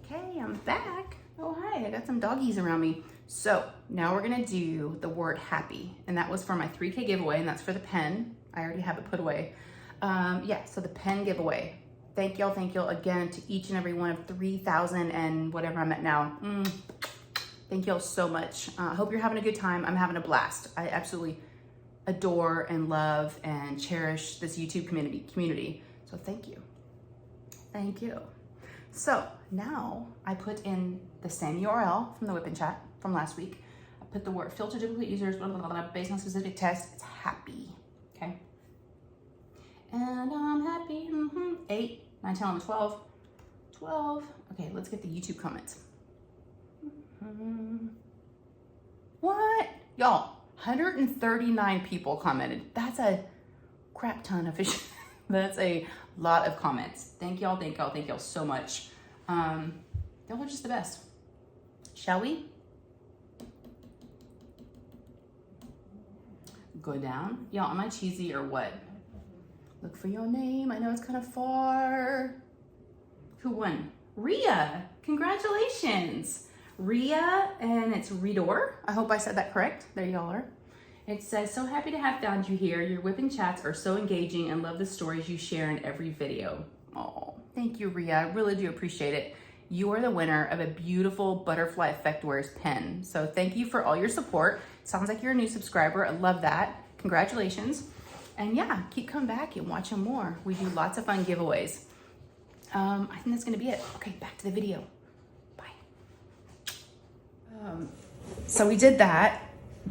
Okay, I'm back. Oh, hi, I got some doggies around me. So now we're gonna do the word happy, and that was for my 3K giveaway, and that's for the pen. I already have it put away. Yeah, so the pen giveaway. Thank y'all again to each and every one of 3,000 and whatever I'm at now. Thank y'all so much. I hope you're having a good time. I'm having a blast. I absolutely adore and love and cherish this YouTube community. So thank you. Thank you. So now I put in the same URL from the whip and chat from last week. I put the word filter duplicate users, blah, blah, blah, blah, based on specific test. It's happy, okay? And I'm happy, 8, 9, 10, 11, 12, 12. Okay, let's get the YouTube comments. What? Y'all, 139 people commented. That's a crap ton of fish. That's a lot of comments. Thank y'all so much. Y'all are just the best. Shall we? Go down. Y'all, am I cheesy or what? Look for your name. I know it's kind of far. Who won? Rhea. Congratulations. Rhea, and it's Redor. I hope I said that correct. There y'all are. It says, so happy to have found you here. Your whip and chats are so engaging and love the stories you share in every video. Oh, thank you, Rhea. I really do appreciate it. You are the winner of a beautiful Butterfly Effect Wears pen. So thank you for all your support. Sounds like you're a new subscriber. I love that. Congratulations. And yeah, keep coming back and watching more. We do lots of fun giveaways. I think that's gonna be it. Okay, back to the video. So we did that,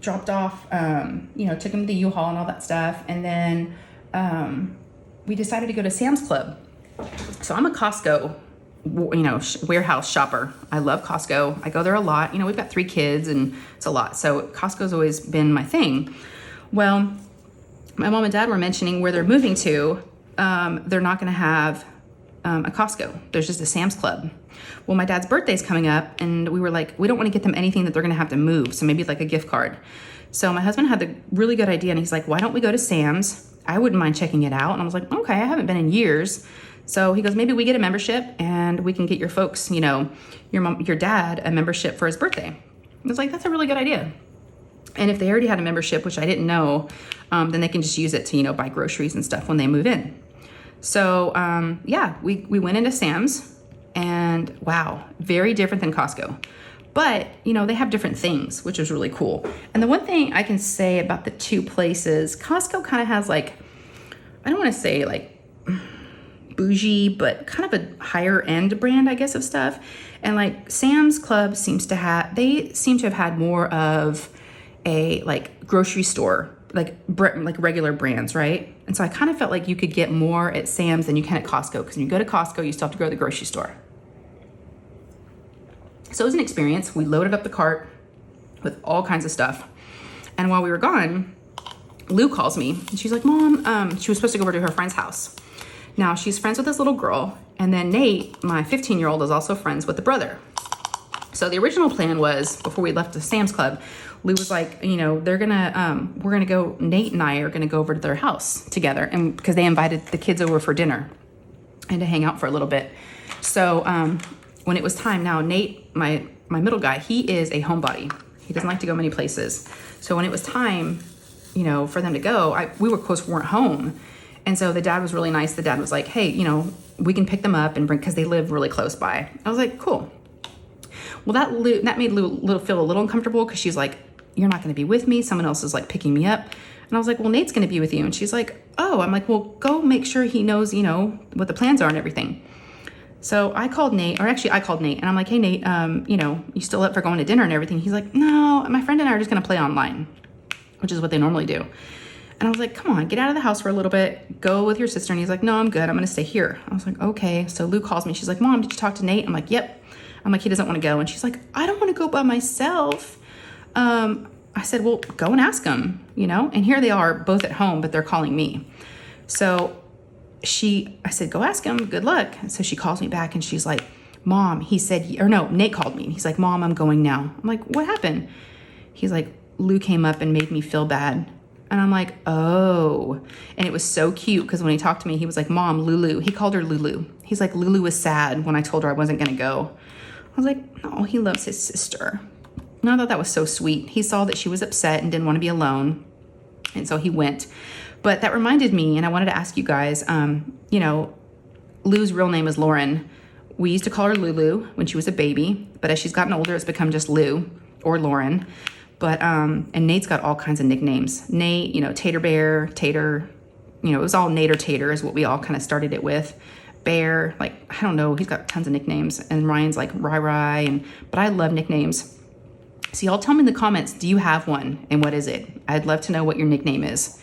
dropped off, took him to the U-Haul and all that stuff. And then we decided to go to Sam's Club. So I'm a Costco, warehouse shopper. I love Costco. I go there a lot. We've got 3 kids and it's a lot. So Costco's always been my thing. Well, my mom and dad were mentioning where they're moving to. They're not going to have a Costco. There's just a Sam's Club. Well, my dad's birthday's coming up and we were like, we don't want to get them anything that they're going to have to move. So maybe like a gift card. So my husband had the really good idea and he's like, why don't we go to Sam's? I wouldn't mind checking it out. And I was like, okay, I haven't been in years. So he goes, maybe we get a membership and we can get your folks, your dad a membership for his birthday. I was like, that's a really good idea. And if they already had a membership, which I didn't know, then they can just use it to, buy groceries and stuff when they move in. So yeah, we went into Sam's and wow, very different than Costco. But, they have different things, which is really cool. And the one thing I can say about the 2 places, Costco kind of has like, I don't want to say like bougie, but kind of a higher end brand, I guess, of stuff. And like Sam's Club seem to have had more of a like grocery store, like regular brands, right? And so I kind of felt like you could get more at Sam's than you can at Costco, because when you go to Costco, you still have to go to the grocery store. So it was an experience. We loaded up the cart with all kinds of stuff. And while we were gone, Lou calls me and she's like, Mom, she was supposed to go over to her friend's house. Now she's friends with this little girl. And then Nate, my 15-year-old, is also friends with the brother. So the original plan was, before we left the Sam's Club, Lou was like, we're gonna go, Nate and I are gonna go over to their house together, and because they invited the kids over for dinner and to hang out for a little bit. So when it was time, now Nate, my middle guy, he is a homebody. He doesn't like to go many places. So when it was time, for them to go, we weren't home. And so the dad was really nice. The dad was like, hey, we can pick them up and bring, because they live really close by. I was like, cool. Well, that made Lou feel a little uncomfortable, because she's like, you're not going to be with me. Someone else is like picking me up. And I was like, well, Nate's going to be with you. And she's like, oh, I'm like, well, go make sure he knows, what the plans are and everything. So I called Nate, and I'm like, hey, Nate, you still up for going to dinner and everything? He's like, no, my friend and I are just going to play online, which is what they normally do. And I was like, come on, get out of the house for a little bit, go with your sister. And he's like, no, I'm good. I'm going to stay here. I was like, okay. So Lou calls me. She's like, Mom, did you talk to Nate? I'm like, yep. I'm like, he doesn't want to go. And she's like, I don't want to go by myself. I said, well, go and ask him, you know? And here they are both at home, but they're calling me. So I said, go ask him. Good luck. And so she calls me back and she's like, Mom, he said, or no, Nate called me. He's like, Mom, I'm going now. I'm like, what happened? He's like, Lou came up and made me feel bad. And I'm like, oh. And it was so cute because when he talked to me, he was like, Mom, Lulu. He called her Lulu. He's like, Lulu was sad when I told her I wasn't going to go. I was like, no, he loves his sister. And I thought that was so sweet. He saw that she was upset and didn't want to be alone. And so he went. But that reminded me, and I wanted to ask you guys, you know, Lou's real name is Lauren. We used to call her Lulu when she was a baby. But as she's gotten older, it's become just Lou or Lauren. But, and Nate's got all kinds of nicknames. Nate, you know, Tater Bear, Tater, you know, it was all Nate or Tater is what we all kind of started it with. Bear, like, I don't know, he's got tons of nicknames. And Ryan's like Rai, but I love nicknames. So y'all tell me in the comments, do you have one? And what is it? I'd love to know what your nickname is.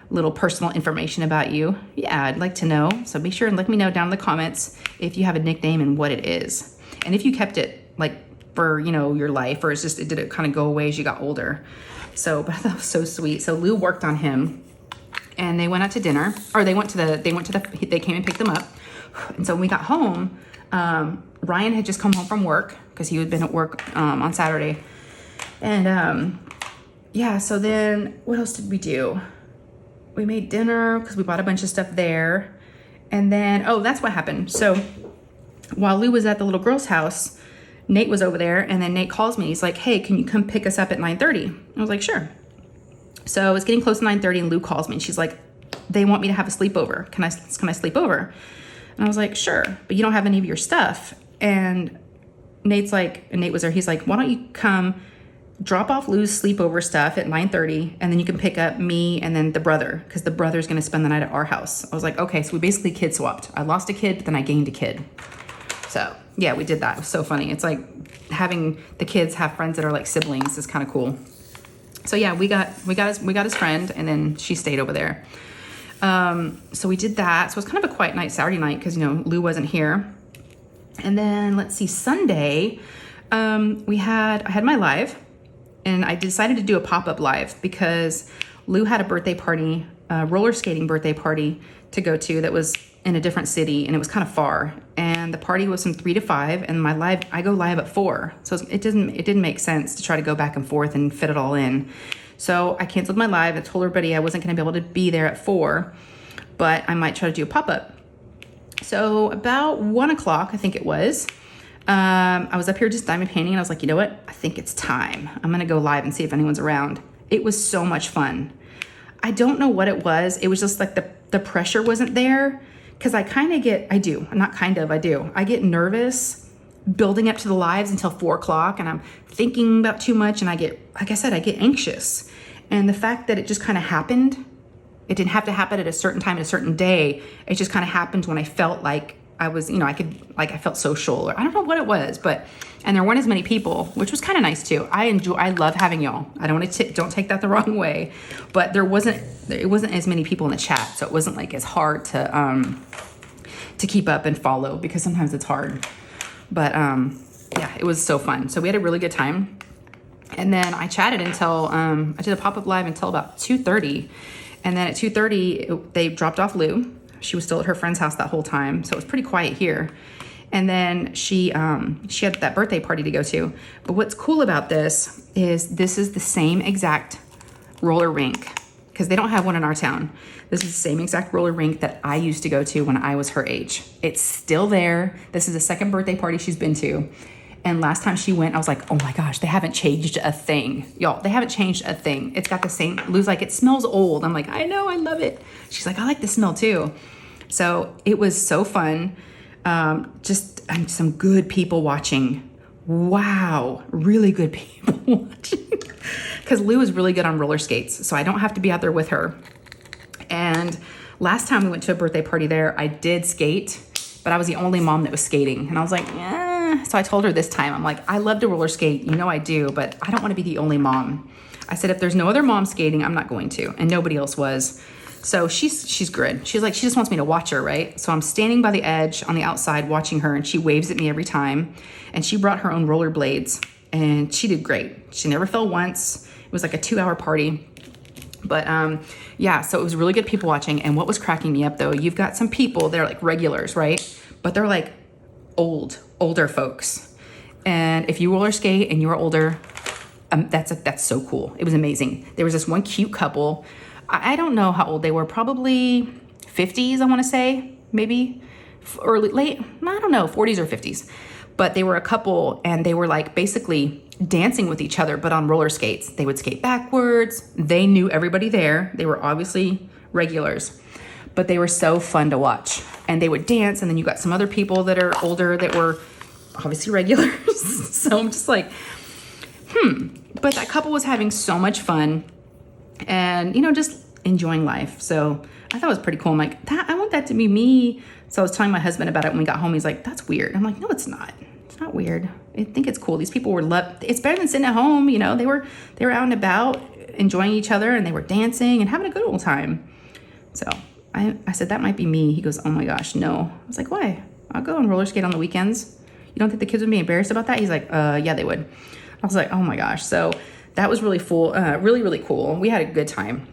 Little personal information about you. Yeah, I'd like to know. So be sure and let me know down in the comments if you have a nickname and what it is. And if you kept it, like, for, you know, your life, or did it kind of go away as you got older? So, but that was so sweet. So Lou worked on him and they went out to dinner, or they came and picked them up. And so when we got home, Ryan had just come home from work because he had been at work on Saturday. And yeah, so then what else did we do? We made dinner because we bought a bunch of stuff there. And then, oh, that's what happened. So while Lou was at the little girl's house, Nate was over there, and then Nate calls me. He's like, hey, can you come pick us up at 9:30? I was like, sure. So it's getting close to 9:30, and Lou calls me, and she's like, they want me to have a sleepover. Can I sleep over? And I was like, sure, but you don't have any of your stuff. And Nate was there. He's like, why don't you come drop off Lou's sleepover stuff at 9:30, and then you can pick up me and then the brother, because the brother's going to spend the night at our house. I was like, okay, so we basically kid swapped. I lost a kid, but then I gained a kid. So yeah, we did that. It was so funny. It's like having the kids have friends that are like siblings is kind of cool. So yeah, we got his friend, and then she stayed over there. So we did that. So it was kind of a quiet night, Saturday night, because, you know, Lou wasn't here. And then let's see, Sunday, I had my live, and I decided to do a pop-up live because Lou had a birthday party, a roller skating birthday party to go to that was in a different city, and it was kind of far. And the party was from 3 to 5, and I go live at 4. So it didn't make sense to try to go back and forth and fit it all in. So I canceled my live. I told everybody I wasn't going to be able to be there at 4, but I might try to do a pop-up. So about 1 o'clock, I think it was, I was up here just diamond painting, and I was like, you know what? I think it's time. I'm going to go live and see if anyone's around. It was so much fun. I don't know what it was. It was just like the pressure wasn't there, because I get nervous building up to the lives until 4 o'clock, and I'm thinking about too much, and I get anxious. And the fact that it just kind of happened, it didn't have to happen at a certain time, at a certain day. It just kind of happened when I felt like I was, you know, I felt social, or I don't know what it was, and there weren't as many people, which was kind of nice too. I love having y'all. I don't take that the wrong way, but it wasn't as many people in the chat. So it wasn't like as hard to keep up and follow, because sometimes it's hard, but, yeah, it was so fun. So we had a really good time. And then I chatted until, I did a pop-up live until about 2:30. And then at 2:30, they dropped off Lou. She was still at her friend's house that whole time, so it was pretty quiet here. And then she had that birthday party to go to. But what's cool about this is the same exact roller rink, because they don't have one in our town. This is the same exact roller rink that I used to go to when I was her age. It's still there. This is the second birthday party she's been to. And last time she went, I was like, oh my gosh, they haven't changed a thing. Y'all, they haven't changed a thing. It's got the same, Lou's like, it smells old. I'm like, I know, I love it. She's like, I like the smell too. So it was so fun. Just some good people watching. Wow, really good people watching. Because Lou is really good on roller skates, so I don't have to be out there with her. And last time we went to a birthday party there, I did skate, but I was the only mom that was skating. And I was like, yeah. So I told her this time, I'm like, I love to roller skate. You know I do, but I don't want to be the only mom. I said, if there's no other mom skating, I'm not going to. And nobody else was. So she's good. She's like, she just wants me to watch her, right? So I'm standing by the edge on the outside watching her, and she waves at me every time. And she brought her own rollerblades, and she did great. She never fell once. It was like a 2-hour party. But yeah, so it was really good people watching. And what was cracking me up though, you've got some people, they're like regulars, right? But they're like older folks. And if you roller skate and you're older, that's so cool. It was amazing. There was this one cute couple. I don't know how old they were, probably 50s, I want to say, maybe early, late, I don't know, 40s or 50s. But they were a couple, and they were like basically dancing with each other, but on roller skates. They would skate backwards. They knew everybody there. They were obviously regulars, but they were so fun to watch. And they would dance, and then you got some other people that are older that were obviously regulars. So I'm just like, But that couple was having so much fun and, you know, just enjoying life. So I thought it was pretty cool. I'm like, I want that to be me. So I was telling my husband about it when we got home. He's like, that's weird. I'm like, no, it's not. It's not weird. I think it's cool. These people were it's better than sitting at home. You know, they were out and about enjoying each other, and they were dancing and having a good old time. So I said, that might be me. He goes, oh my gosh, no. I was like, why? I'll go and roller skate on the weekends. You don't think the kids would be embarrassed about that? He's like, yeah, they would. I was like, oh my gosh. So that was really really cool. We had a good time.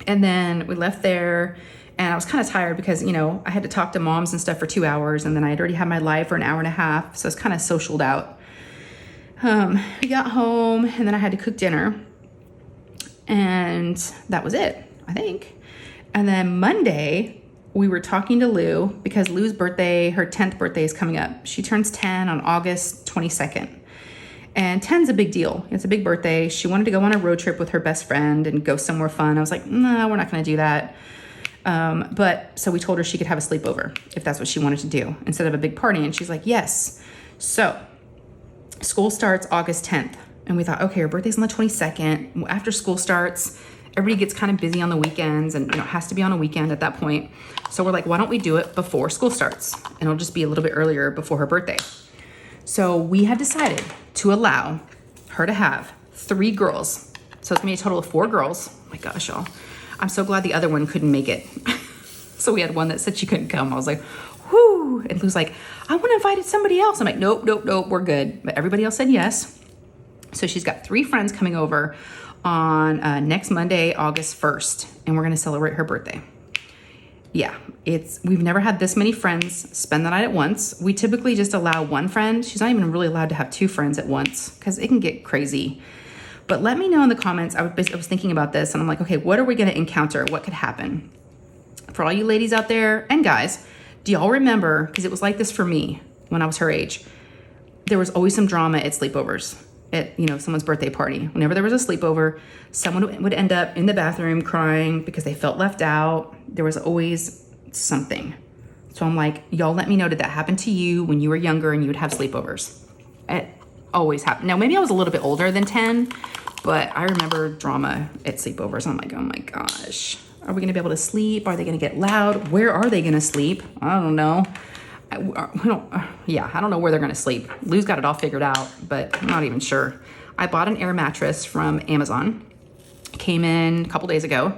And then we left there, and I was kind of tired because, you know, I had to talk to moms and stuff for 2 hours, and then I had already had my live for an hour and a half. So I was kind of socialed out. We got home, and then I had to cook dinner, and that was it, I think. And then Monday, we were talking to Lou because Lou's birthday, her 10th birthday is coming up. She turns 10 on August 22nd. And 10's a big deal. It's a big birthday. She wanted to go on a road trip with her best friend and go somewhere fun. I was like, no, we're not going to do that. But so we told her she could have a sleepover if that's what she wanted to do instead of a big party. And she's like, yes. So school starts August 10th. And we thought, okay, her birthday's on the 22nd. After school starts, everybody gets kind of busy on the weekends, and, you know, it has to be on a weekend at that point. So we're like, why don't we do it before school starts? And it'll just be a little bit earlier before her birthday. So we had decided to allow her to have 3 girls. So it's gonna be a total of 4 girls. Oh my gosh, y'all. I'm so glad the other one couldn't make it. So we had one that said she couldn't come. I was like, whoo. And Lou's like, I want to invite somebody else. I'm like, nope, we're good. But everybody else said yes. So she's got 3 friends coming over on next Monday, August 1st. And we're gonna celebrate her birthday. Yeah, we've never had this many friends spend the night at once. We typically just allow 1 friend. She's not even really allowed to have 2 friends at once because it can get crazy. But let me know in the comments. I was thinking about this, and I'm like, okay, what are we going to encounter? What could happen? For all you ladies out there and guys, do y'all remember, because it was like this for me when I was her age, there was always some drama at sleepovers, at, you know, someone's birthday party. Whenever there was a sleepover, someone would end up in the bathroom crying because they felt left out. There was always something. So I'm like, y'all let me know, did that happen to you when you were younger and you would have sleepovers? It always happened. Now, maybe I was a little bit older than 10, but I remember drama at sleepovers. I'm like, oh my gosh, are we gonna be able to sleep? Are they gonna get loud? Where are they gonna sleep? I don't know. I don't know where they're gonna sleep. Lou's got it all figured out, but I'm not even sure. I bought an air mattress from Amazon. It came in a couple days ago.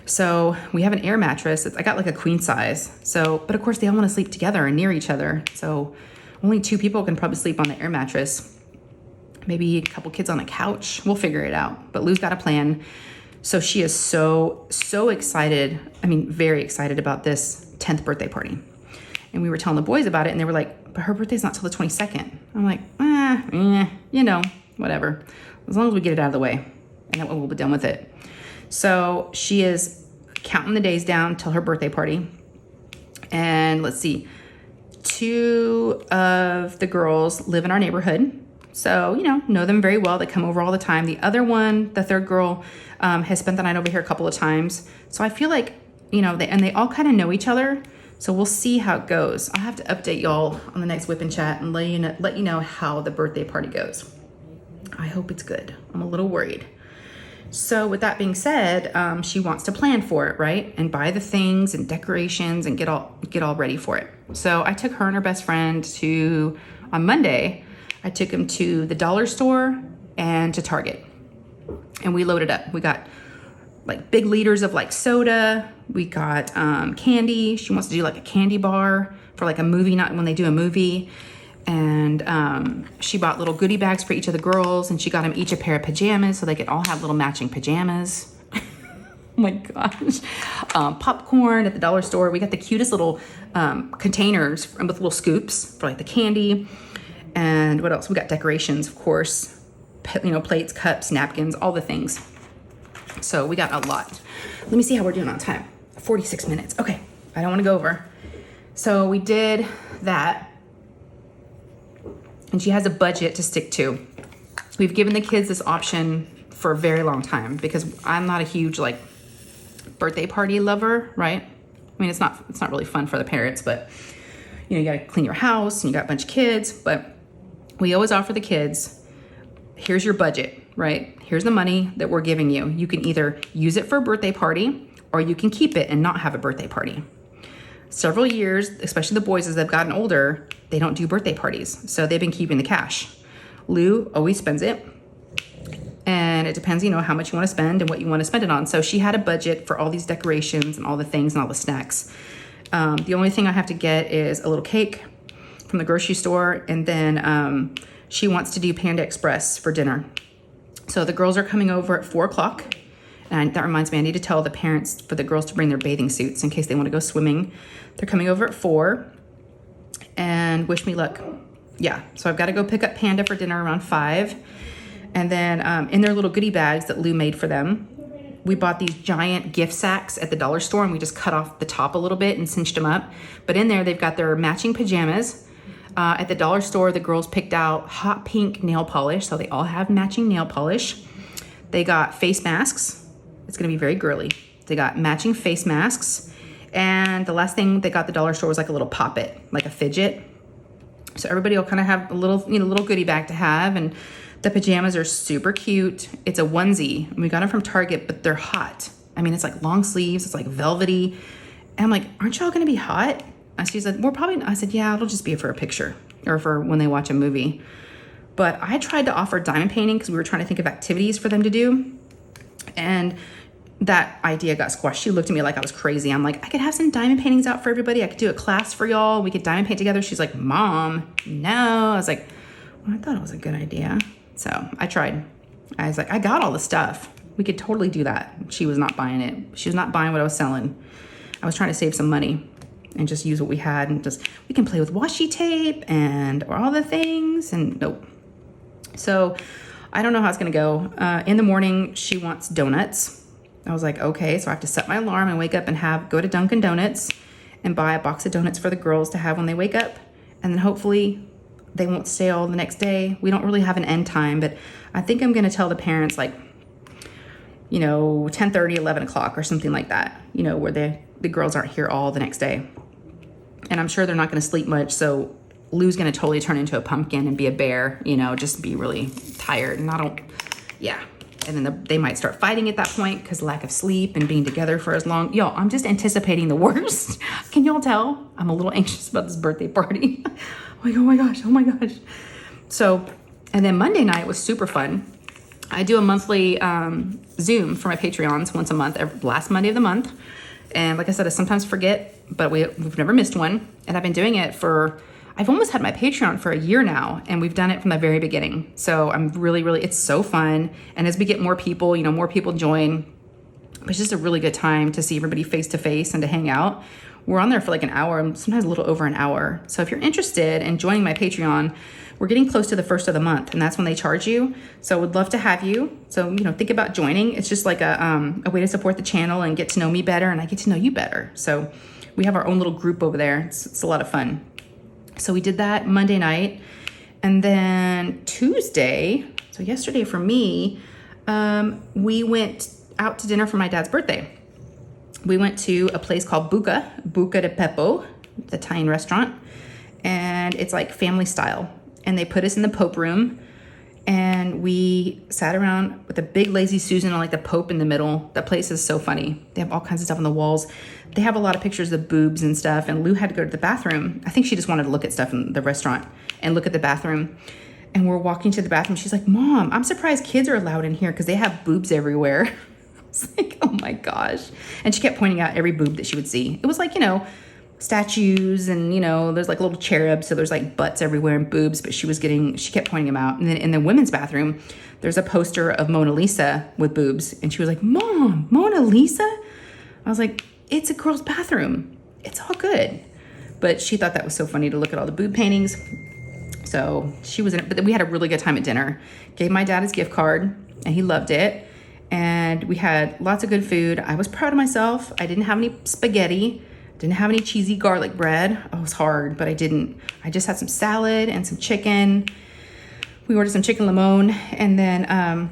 So we have an air mattress. I got like a queen size. So, but of course they all wanna sleep together and near each other. So only 2 people can probably sleep on the air mattress. Maybe a couple kids on a couch. We'll figure it out. But Lou's got a plan. So she is so excited. I mean, very excited about this 10th birthday party. And we were telling the boys about it, and they were like, but her birthday's not till the 22nd. I'm like, you know, whatever. As long as we get it out of the way, and then we'll be done with it. So she is counting the days down till her birthday party. And let's see, 2 of the girls live in our neighborhood. So, you know them very well. They come over all the time. The other one, the 3rd girl, has spent the night over here a couple of times. So I feel like, you know, they all kind of know each other. So we'll see how it goes. I'll have to update y'all on the next Whip and Chat and let you know how the birthday party goes. I hope it's good. I'm a little worried. So with that being said, she wants to plan for it, right? And buy the things and decorations and get all ready for it. So I took her and her best friend on Monday, I took them to the dollar store and to Target. And we loaded up. We got like big liters of like soda. We got candy. She wants to do like a candy bar for like a movie night when they do a movie. And she bought little goodie bags for each of the girls, and she got them each a pair of pajamas so they could all have little matching pajamas. Oh my gosh. Popcorn at the dollar store. We got the cutest little containers with little scoops for like the candy. And what else? We got decorations, of course, you know, plates, cups, napkins, all the things. So we got a lot. Let me see how we're doing on time. 46 minutes. Okay, I don't want to go over. So we did that. And she has a budget to stick to. We've given the kids this option for a very long time because I'm not a huge like birthday party lover, right? I mean, it's not really fun for the parents, but you know, you gotta clean your house and you got a bunch of kids, but we always offer the kids, here's your budget, right? Here's the money that we're giving you. You can either use it for a birthday party or you can keep it and not have a birthday party. Several years, especially the boys as they've gotten older, they don't do birthday parties. So they've been keeping the cash. Lou always spends it. And it depends, you know, how much you want to spend and what you want to spend it on. So she had a budget for all these decorations and all the things and all the snacks. The only thing I have to get is a little cake from the grocery store. And then she wants to do Panda Express for dinner. So the girls are coming over at 4 o'clock. And that reminds me, I need to tell the parents for the girls to bring their bathing suits in case they want to go swimming. They're coming over at 4. And wish me luck. Yeah, so I've got to go pick up Panda for dinner around 5. And then in their little goodie bags that Lou made for them, we bought these giant gift sacks at the dollar store, and we just cut off the top a little bit and cinched them up. But in there, they've got their matching pajamas. At the dollar store, the girls picked out hot pink nail polish, so they all have matching nail polish. They got face masks. It's going to be very girly. They got matching face masks. And the last thing they got at the dollar store was like a little poppet, like a fidget. So everybody will kind of have a little, you know, little goodie bag to have. And the pajamas are super cute. It's a onesie. We got them from Target, but they're hot. I mean, it's like long sleeves. It's like velvety. And I'm like, aren't y'all going to be hot? And she said, we're probably not. I said, yeah, it'll just be for a picture or for when they watch a movie. But I tried to offer diamond painting because we were trying to think of activities for them to do. And that idea got squashed. She looked at me like I was crazy. I'm like, I could have some diamond paintings out for everybody. I could do a class for y'all. We could diamond paint together. She's like, Mom, no. I was like, well, I thought it was a good idea. So I tried. I was like, I got all the stuff. We could totally do that. She was not buying it. She was not buying what I was selling. I was trying to save some money and just use what we had and just, we can play with washi tape and or all the things, and nope. So I don't know how it's gonna go. In the morning, she wants donuts. I was like, okay, so I have to set my alarm and wake up and go to Dunkin' Donuts and buy a box of donuts for the girls to have when they wake up. And then hopefully they won't stay all the next day. We don't really have an end time, but I think I'm gonna tell the parents like, you know, 10:30, 11 o'clock or something like that, you know, where the girls aren't here all the next day. And I'm sure they're not gonna sleep much, so Lou's gonna totally turn into a pumpkin and be a bear, you know, just be really tired. And yeah. And then they might start fighting at that point because lack of sleep and being together for as long. Y'all, I'm just anticipating the worst. Can y'all tell? I'm a little anxious about this birthday party. Like, oh my gosh. So, and then Monday night was super fun. I do a monthly Zoom for my Patreons once a month, last Monday of the month. And like I said, I sometimes forget, but we've never missed one. And I've been doing it I've almost had my Patreon for a year now, and we've done it from the very beginning. So I'm really, it's so fun. And as we get more people, you know, more people join, it's just a really good time to see everybody face to face and to hang out. We're on there for like an hour, sometimes a little over an hour. So if you're interested in joining my Patreon, we're getting close to the first of the month, and that's when they charge you. So I would love to have you. So, you know, think about joining. It's just like a way to support the channel and get to know me better, and I get to know you better. So we have our own little group over there. It's a lot of fun. So we did that Monday night. And then Tuesday, so yesterday for me, we went out to dinner for my dad's birthday. We went to a place called Buca de Beppo, the Italian restaurant. And it's like family style. And they put us in the Pope room. And we sat around with a big lazy Susan and like the Pope in the middle. That place is so funny. They have all kinds of stuff on the walls. They have a lot of pictures of boobs and stuff. And Lou had to go to the bathroom. I think she just wanted to look at stuff in the restaurant and look at the bathroom. And we're walking to the bathroom. She's like, Mom, I'm surprised kids are allowed in here because they have boobs everywhere. was like, oh my gosh. And she kept pointing out every boob that she would see. It was like, statues and, there's like little cherubs. So there's like butts everywhere and boobs, but she kept pointing them out. And then in the women's bathroom, there's a poster of Mona Lisa with boobs. And she was like, Mom, Mona Lisa? I was like, it's a girl's bathroom. It's all good. But she thought that was so funny to look at all the boob paintings. So she was in it, but we had a really good time at dinner. Gave my dad his gift card and he loved it. And we had lots of good food. I was proud of myself. I didn't have any spaghetti. Didn't have any cheesy garlic bread. Oh, it was hard, but I didn't. I just had some salad and some chicken. We ordered some chicken limon. And then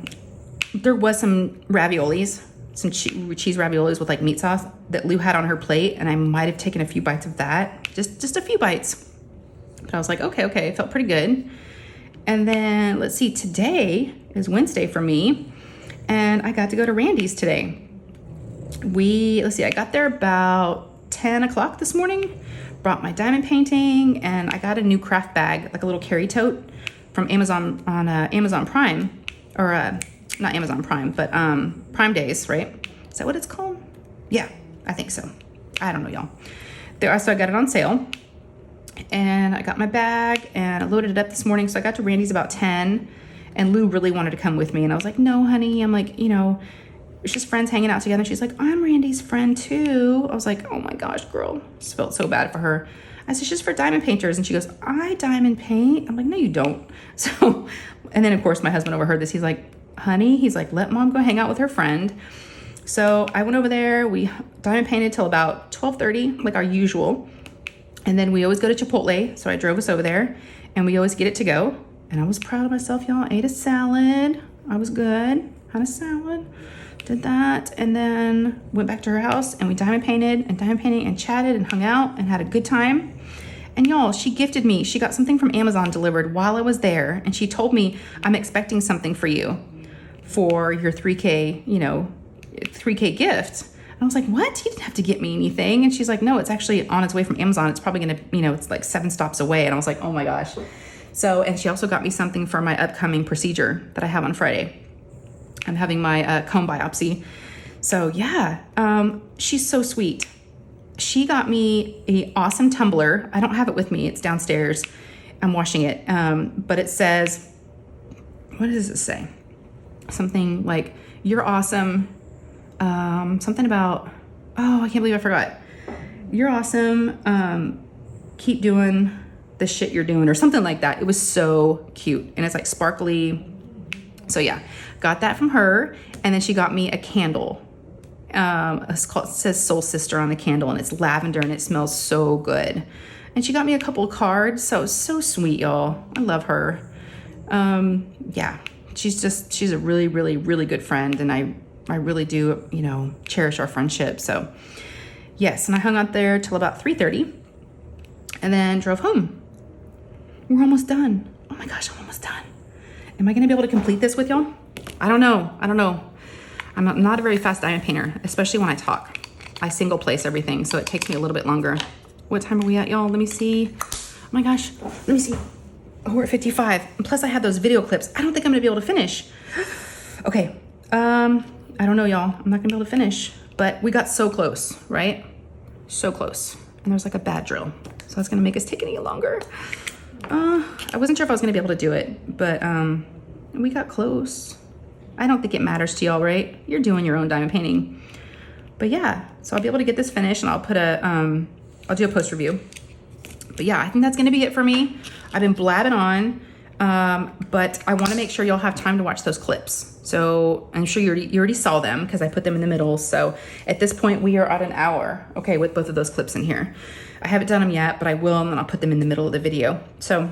there was some raviolis, some cheese raviolis with like meat sauce that Lou had on her plate. And I might have taken a few bites of that. Just a few bites. But I was like, okay. It felt pretty good. And then let's see, today is Wednesday for me. And I got to go to Randee's today. I got there about 10 o'clock this morning, brought my diamond painting, and I got a new craft bag, like a little carry tote from Amazon on Amazon Prime, or not Amazon Prime, but Prime Days, right? Is that what it's called? Yeah, I think so. I don't know, y'all. So I got it on sale, and I got my bag, and I loaded it up this morning, so I got to Randee's about 10, and Lou really wanted to come with me, and I was like, no, honey. I'm like, it's just friends hanging out together. She's like, I'm Randee's friend too. I was like, oh my gosh, girl. Just felt so bad for her. I said, it's just for diamond painters. And she goes, I diamond paint? I'm like, no, you don't. So, and then of course my husband overheard this. He's like, honey, let mom go hang out with her friend. So I went over there. We diamond painted till about 12:30, like our usual. And then we always go to Chipotle. So I drove us over there and we always get it to go. And I was proud of myself, y'all. I ate a salad. I was good. Had a salad. Did that, and then went back to her house and we diamond painted and chatted and hung out and had a good time. And y'all, she gifted me. She got something from Amazon delivered while I was there, and she told me, I'm expecting something for you for your 3K, 3K gift. And I was like, what? You didn't have to get me anything. And she's like, no, it's actually on its way from Amazon. It's probably gonna, it's like 7 stops away. And I was like, oh my gosh. So, and she also got me something for my upcoming procedure that I have on Friday. I'm having my comb biopsy. So yeah, she's so sweet. She got me an awesome tumbler. I don't have it with me. It's downstairs. I'm washing it. But it says, what does it say? Something like, you're awesome. Something about, I can't believe I forgot. You're awesome. Keep doing the shit you're doing, or something like that. It was so cute. And it's like sparkly. So yeah, got that from her. And then she got me a candle. It says Soul Sister on the candle, and it's lavender and it smells so good. And she got me a couple of cards. So sweet, y'all. I love her. Yeah, she's a really, really, really good friend. And I really do, cherish our friendship. So yes. And I hung out there till about 3:30 and then drove home. We're almost done. Oh my gosh, I'm almost done. Am I going to be able to complete this with y'all? I don't know. I'm not a very fast diamond painter, especially when I talk. I single place everything, so it takes me a little bit longer. What time are we at, y'all? Let me see. Oh my gosh. Let me see. Oh, we're at 55. And plus I have those video clips. I don't think I'm going to be able to finish. Okay. I don't know, y'all. I'm not going to be able to finish. But we got so close, right? So close. And there's like a bad drill. So that's going to make us take any longer. I wasn't sure if I was going to be able to do it, but we got close. I don't think it matters to y'all, right? You're doing your own diamond painting. But yeah, so I'll be able to get this finished, and I'll put I'll do a post review. But yeah, I think that's going to be it for me. I've been blabbing on, but I want to make sure y'all have time to watch those clips. So I'm sure you already saw them because I put them in the middle. So at this point, we are at an hour, okay, with both of those clips in here. I haven't done them yet, but I will, and then I'll put them in the middle of the video. So,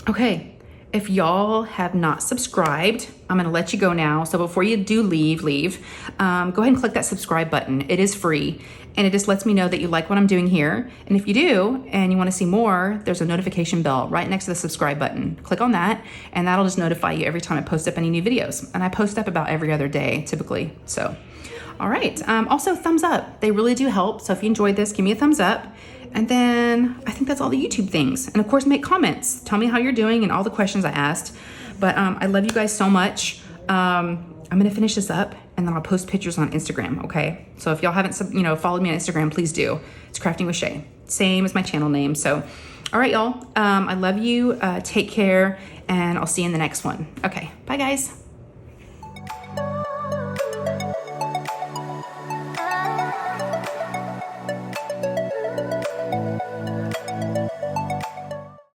okay. If y'all have not subscribed, I'm gonna let you go now. So before you do leave, go ahead and click that subscribe button. It is free, and it just lets me know that you like what I'm doing here. And if you do, and you wanna see more, there's a notification bell right next to the subscribe button. Click on that, and that'll just notify you every time I post up any new videos. And I post up about every other day, typically, so. All right, also thumbs up. They really do help. So if you enjoyed this, give me a thumbs up. And then I think that's all the YouTube things. And of course, make comments. Tell me how you're doing and all the questions I asked. But I love you guys so much. I'm I'm gonna finish this up and then I'll post pictures on Instagram, okay? So if y'all haven't, followed me on Instagram, please do. It's Crafting with Shay, same as my channel name. So, all right, y'all, I love you, take care, and I'll see you in the next one. Okay, bye guys.